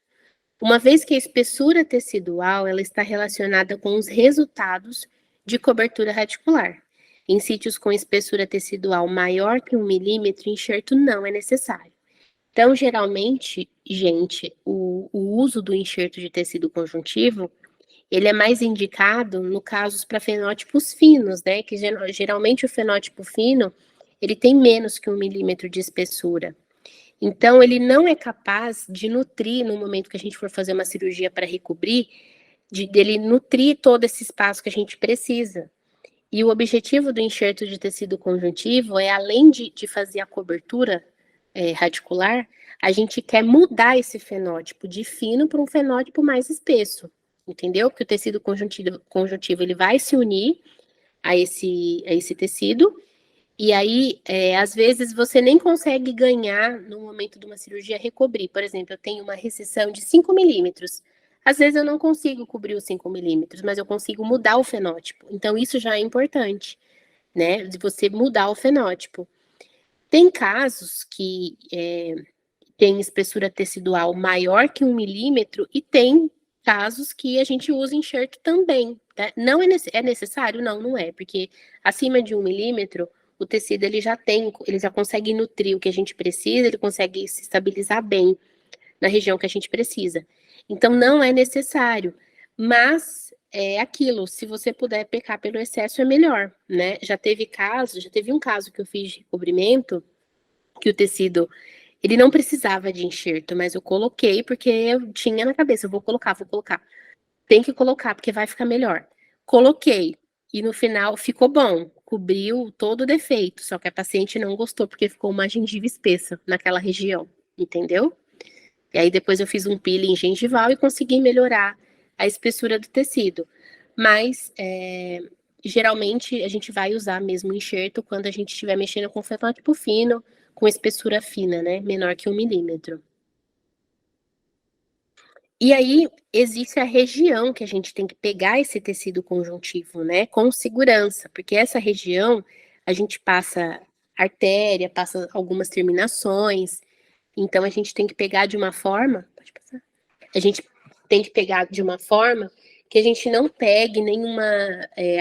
Uma vez que a espessura tecidual ela está relacionada com os resultados de cobertura radicular. Em sítios com espessura tecidual maior que 1 milímetro, enxerto não é necessário. Então, geralmente, gente, o uso do enxerto de tecido conjuntivo, ele é mais indicado no casos para fenótipos finos, né? Que geralmente o fenótipo fino, ele tem menos que 1 milímetro de espessura. Então, ele não é capaz de nutrir, no momento que a gente for fazer uma cirurgia para recobrir, dele nutrir todo esse espaço que a gente precisa. E o objetivo do enxerto de tecido conjuntivo é, além de fazer a cobertura radicular, a gente quer mudar esse fenótipo de fino para um fenótipo mais espesso. entendeu? Porque o tecido conjuntivo ele vai se unir a esse tecido, e aí, às vezes, você nem consegue ganhar no momento de uma cirurgia recobrir. Por exemplo, eu tenho uma recessão de 5 milímetros. Às vezes eu não consigo cobrir os 5 milímetros, mas eu consigo mudar o fenótipo. Então, isso já é importante, né? De você mudar o fenótipo. Tem casos que tem espessura tecidual maior que 1 milímetro e tem casos que a gente usa enxerto também. Tá? Não é necessário? Não, não é, porque acima de 1 milímetro o tecido ele já consegue nutrir o que a gente precisa, ele consegue se estabilizar bem na região que a gente precisa. Então não é necessário, mas é aquilo, se você puder pecar pelo excesso é melhor, né? Já teve um caso que eu fiz de recobrimento que o tecido ele não precisava de enxerto, mas eu coloquei porque eu tinha na cabeça, eu vou colocar, vou colocar. Tem que colocar porque vai ficar melhor. Coloquei e no final ficou bom, cobriu todo o defeito, só que a paciente não gostou porque ficou uma gengiva espessa naquela região, entendeu? E aí depois eu fiz um peeling gengival e consegui melhorar a espessura do tecido. Mas geralmente a gente vai usar mesmo enxerto quando a gente estiver mexendo com fenótipo fino, com espessura fina, né? Menor que 1 milímetro. E aí existe a região que a gente tem que pegar esse tecido conjuntivo, né? Com segurança, porque essa região a gente passa artéria, passa algumas terminações, então a gente tem que pegar de uma forma. Pode passar. A gente tem que pegar de uma forma que a gente não pegue nenhuma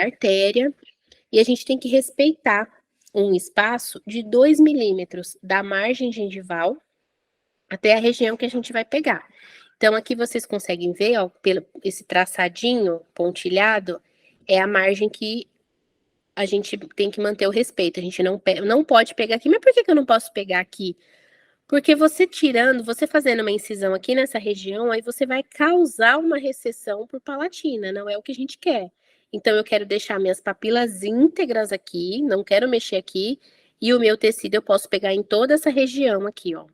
artéria e a gente tem que respeitar um espaço de 2 milímetros da margem gengival até a região que a gente vai pegar. Então, aqui vocês conseguem ver, ó, pelo esse traçadinho pontilhado, é a margem que a gente tem que manter o respeito. A gente não pode pegar aqui. Mas por que eu não posso pegar aqui? Porque você tirando, você fazendo uma incisão aqui nessa região, aí você vai causar uma recessão por palatina, não é o que a gente quer. Então, eu quero deixar minhas papilas íntegras aqui, não quero mexer aqui, e o meu tecido eu posso pegar em toda essa região aqui, ó.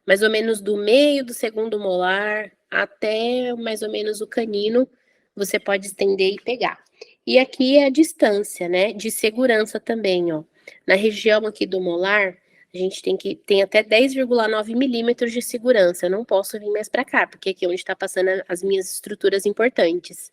Mais ou menos do meio do segundo molar até mais ou menos o canino, você pode estender e pegar. E aqui é a distância, né, de segurança também, ó. Na região aqui do molar, a gente tem até 10,9 milímetros de segurança. Eu não posso vir mais para cá, porque aqui é onde está passando as minhas estruturas importantes.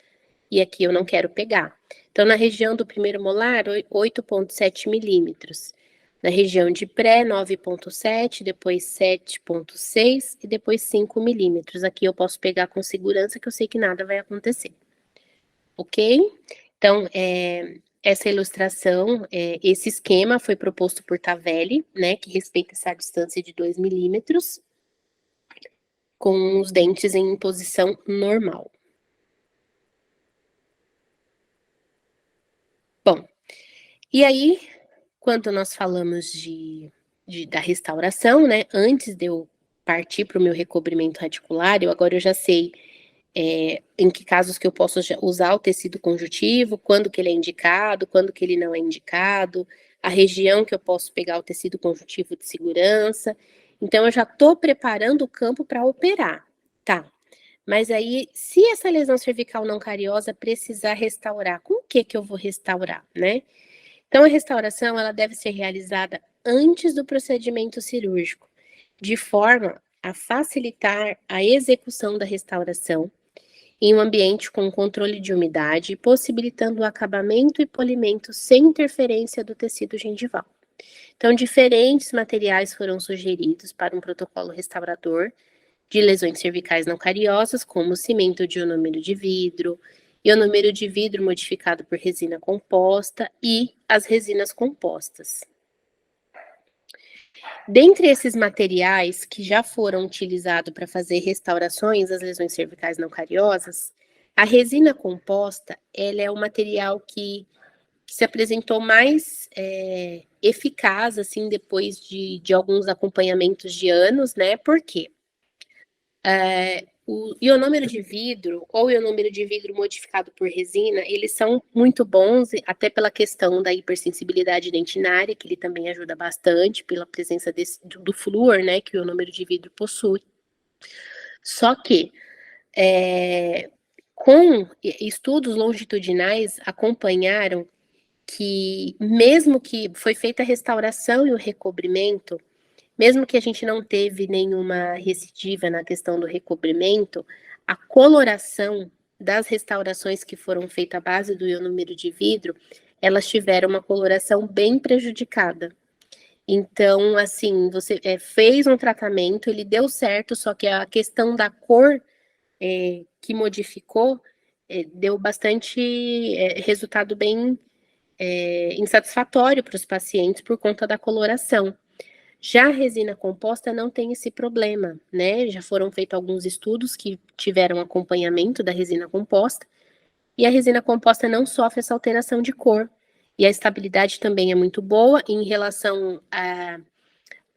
E aqui eu não quero pegar. Então, na região do primeiro molar, 8,7 milímetros. Na região de pré, 9,7, depois 7,6 e depois 5 milímetros. Aqui eu posso pegar com segurança, que eu sei que nada vai acontecer. Ok? Então, essa ilustração, esse esquema foi proposto por Tavelli, né, que respeita essa distância de 2 milímetros, com os dentes em posição normal. Bom, e aí, quando nós falamos da restauração, né, antes de eu partir para o meu recobrimento radicular, agora eu já sei em que casos que eu posso usar o tecido conjuntivo, quando que ele é indicado, quando que ele não é indicado, a região que eu posso pegar o tecido conjuntivo de segurança. Então, eu já estou preparando o campo para operar, tá? Mas aí, se essa lesão cervical não cariosa precisar restaurar, com o que eu vou restaurar, né? Então, a restauração, ela deve ser realizada antes do procedimento cirúrgico, de forma a facilitar a execução da restauração em um ambiente com controle de umidade, possibilitando o acabamento e polimento sem interferência do tecido gengival. Então, diferentes materiais foram sugeridos para um protocolo restaurador de lesões cervicais não cariosas, como cimento de ionômero de vidro, ionômero de vidro modificado por resina composta e as resinas compostas. Dentre esses materiais que já foram utilizados para fazer restaurações das lesões cervicais não cariosas, a resina composta, ela é o material que se apresentou mais eficaz, assim, depois de alguns acompanhamentos de anos, né? Por quê? O ionômero de vidro ou ionômero de vidro modificado por resina, eles são muito bons, até pela questão da hipersensibilidade dentinária, que ele também ajuda bastante, pela presença do flúor, né, que o ionômero de vidro possui. Só que, Com estudos longitudinais acompanharam que mesmo que foi feita a restauração e o recobrimento, mesmo que a gente não teve nenhuma recidiva na questão do recobrimento, a coloração das restaurações que foram feitas à base do ionúmero de vidro, elas tiveram uma coloração bem prejudicada. Então, assim, você fez um tratamento, ele deu certo, só que a questão da cor que modificou deu bastante resultado bem insatisfatório para os pacientes por conta da coloração. Já a resina composta não tem esse problema, né? Já foram feitos alguns estudos que tiveram acompanhamento da resina composta, e a resina composta não sofre essa alteração de cor. E a estabilidade também é muito boa em relação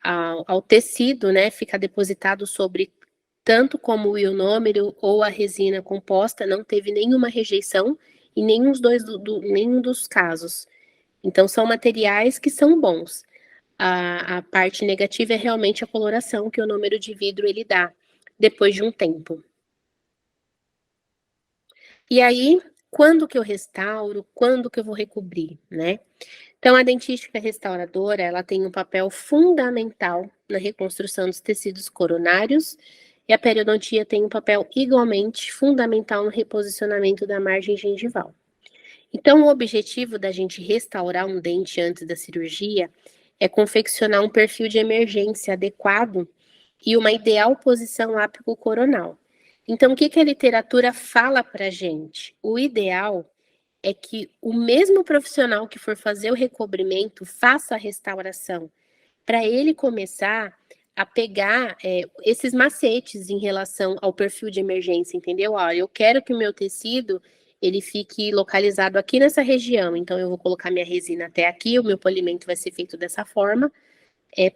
ao tecido, né? Fica depositado sobre tanto como o ionômero ou a resina composta, não teve nenhuma rejeição em nenhum dos casos. Então, são materiais que são bons. A parte negativa é realmente a coloração que o ionômero de vidro ele dá depois de um tempo. E aí, quando que eu restauro? Quando que eu vou recobrir, né? Então, a dentística restauradora, ela tem um papel fundamental na reconstrução dos tecidos coronários, e a periodontia tem um papel igualmente fundamental no reposicionamento da margem gengival. Então, o objetivo da gente restaurar um dente antes da cirurgia é confeccionar um perfil de emergência adequado e uma ideal posição ápico-coronal. Então, o que a literatura fala para a gente? O ideal é que o mesmo profissional que for fazer o recobrimento faça a restauração, para ele começar a pegar esses macetes em relação ao perfil de emergência, entendeu? Olha, eu quero que o meu tecido ele fique localizado aqui nessa região, então eu vou colocar minha resina até aqui, o meu polimento vai ser feito dessa forma,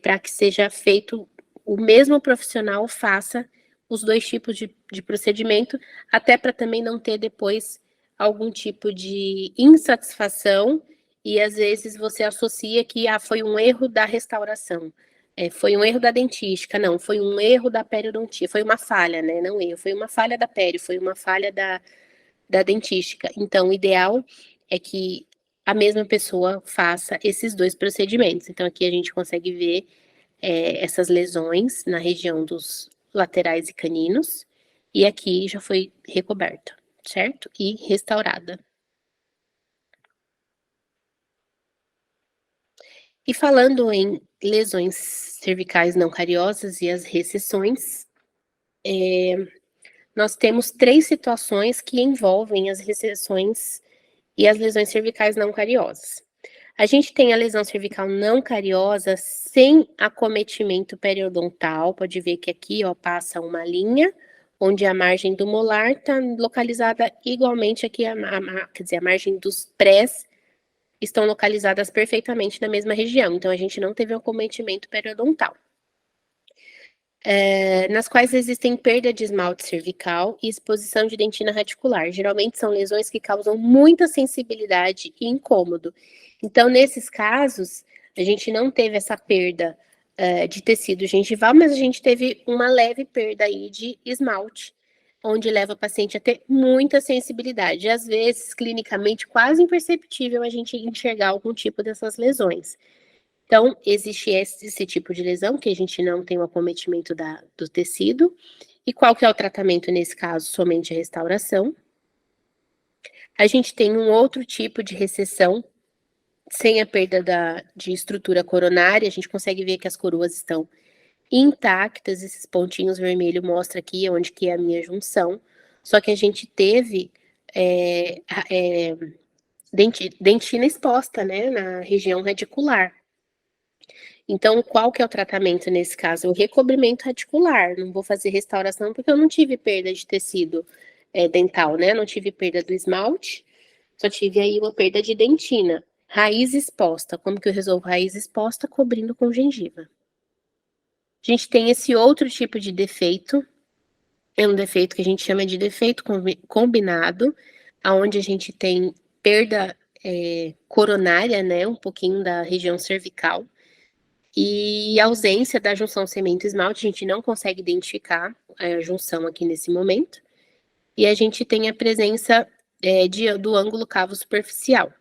para que seja feito, o mesmo profissional faça os dois tipos de procedimento, até para também não ter depois algum tipo de insatisfação, e às vezes você associa que foi um erro da restauração, foi um erro da dentística, não, foi um erro da periodontia, foi uma falha, né? Não erro, foi uma falha da pério, foi uma falha da dentística. Então, o ideal é que a mesma pessoa faça esses dois procedimentos. Então, aqui a gente consegue ver essas lesões na região dos laterais e caninos, e aqui já foi recoberta, certo? E restaurada. E falando em lesões cervicais não cariosas e as recessões, nós temos 3 situações que envolvem as recessões e as lesões cervicais não cariosas. A gente tem a lesão cervical não cariosa sem acometimento periodontal. Pode ver que aqui, ó, passa uma linha, onde a margem do molar está localizada igualmente aqui, quer dizer, a margem dos prés estão localizadas perfeitamente na mesma região. Então, a gente não teve acometimento periodontal. Nas quais existem perda de esmalte cervical e exposição de dentina radicular. Geralmente são lesões que causam muita sensibilidade e incômodo. Então, nesses casos, a gente não teve essa perda de tecido gengival, mas a gente teve uma leve perda aí de esmalte, onde leva o paciente a ter muita sensibilidade. Às vezes, clinicamente, quase imperceptível a gente enxergar algum tipo dessas lesões. Então, existe esse tipo de lesão, que a gente não tem o acometimento do tecido. E qual que é o tratamento nesse caso? Somente a restauração. A gente tem um outro tipo de recessão, sem a perda de estrutura coronária. A gente consegue ver que as coroas estão intactas. Esses pontinhos vermelhos mostram aqui onde que é a minha junção. Só que a gente teve dentina exposta, né, na região radicular. Então, qual que é o tratamento nesse caso? O recobrimento radicular. Não vou fazer restauração porque eu não tive perda de tecido dental, né? Não tive perda do esmalte, só tive aí uma perda de dentina. Raiz exposta. Como que eu resolvo raiz exposta? Cobrindo com gengiva. A gente tem esse outro tipo de defeito. É um defeito que a gente chama de defeito combinado, aonde a gente tem perda coronária, né? Um pouquinho da região cervical. E a ausência da junção cemento-esmalte, a gente não consegue identificar a junção aqui nesse momento. e a gente tem a presença do ângulo cavo superficial.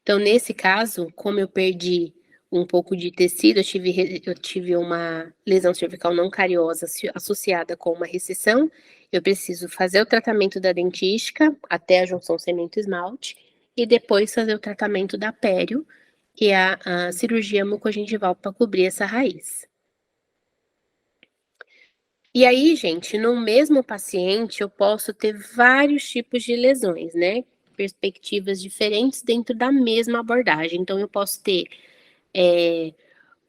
Então, nesse caso, como eu perdi um pouco de tecido, eu tive uma lesão cervical não cariosa associada com uma recessão, eu preciso fazer o tratamento da dentística até a junção cemento-esmalte e depois fazer o tratamento da pério, que é a cirurgia mucogengival para cobrir essa raiz. E aí, gente, no mesmo paciente, eu posso ter vários tipos de lesões, né? Perspectivas diferentes dentro da mesma abordagem. Então, eu posso ter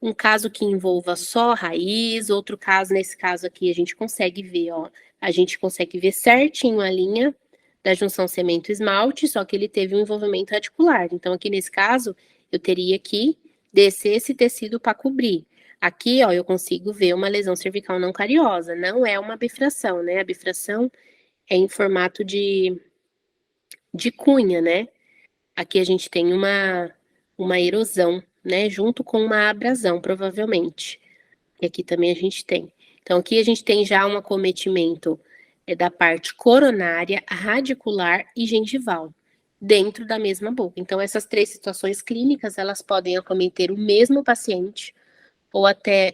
um caso que envolva só raiz, outro caso, nesse caso aqui, a gente consegue ver, ó, a gente consegue ver certinho a linha da junção cemento-esmalte, só que ele teve um envolvimento radicular. Então, aqui nesse caso, eu teria que descer esse tecido para cobrir. Aqui, ó, eu consigo ver uma lesão cervical não cariosa, não é uma bifração, né? A bifração é em formato de cunha, né? Aqui a gente tem uma erosão, né? Junto com uma abrasão, provavelmente. E aqui também a gente tem. Então, aqui a gente tem já um acometimento da parte coronária, radicular e gengival, dentro da mesma boca. Então, essas três situações clínicas, elas podem acometer o mesmo paciente, ou até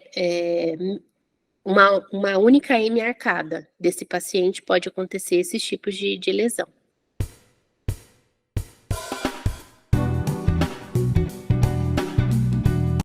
uma única M arcada desse paciente pode acontecer esses tipos de lesão.